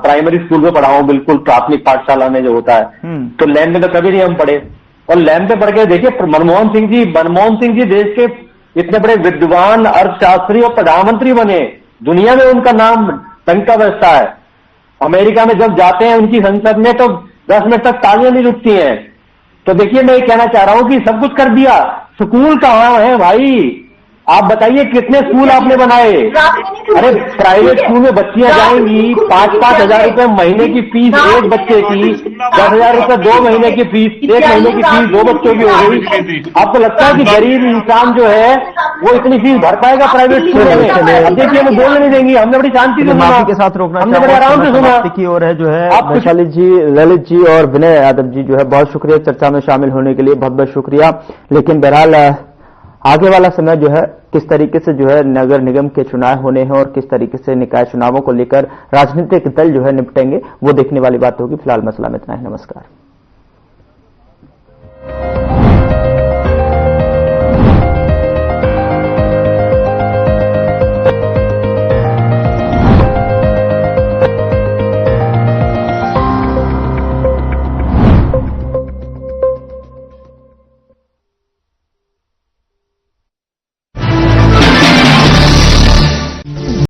प्राइमरी स्कूल में पढ़ा हूँ, बिल्कुल प्राथमिक पाठशाला में जो होता है, तो लैंप में तो कभी नहीं हम पढ़े। और लैंप में पढ़ के देखिए मनमोहन सिंह जी देश के इतने बड़े विद्वान, अर्थशास्त्री और प्रधानमंत्री बने, दुनिया में उनका नाम डंका बजता है। अमेरिका में जब जाते हैं उनकी संसद में तो 10 मिनट तक तालियां नहीं रुकती हैं। तो देखिए मैं ये कहना चाह रहा हूं कि सब कुछ कर दिया, स्कूल कहाँ है भाई? आप बताइए कितने स्कूल आपने बनाए? अरे प्राइवेट स्कूल में बच्चियां जाएंगी, 5-5 हजार रुपए महीने की फीस एक बच्चे की, 10,000 रुपए 2 महीने की फीस, 1 महीने की फीस 2 बच्चों की हो गई। आपको लगता है कि गरीब इंसान जो है वो इतनी फीस भर पाएगा प्राइवेट स्कूल में? अब देखिए वो बोलने नहीं देंगी, हमने बड़ी शांति से सुना, के साथ रोकना, हमने बड़े आराम से सुना की ओर है जो है। वैशाली जी, ललित जी और विनय यादव जी जो है बहुत शुक्रिया चर्चा में शामिल होने के लिए, बहुत बहुत शुक्रिया। लेकिन बहरहाल आगे वाला समय जो है किस तरीके से जो है नगर निगम के चुनाव होने हैं और किस तरीके से निकाय चुनावों को लेकर राजनीतिक दल जो है निपटेंगे, वो देखने वाली बात होगी। फिलहाल मसला में इतना ही। नमस्कार।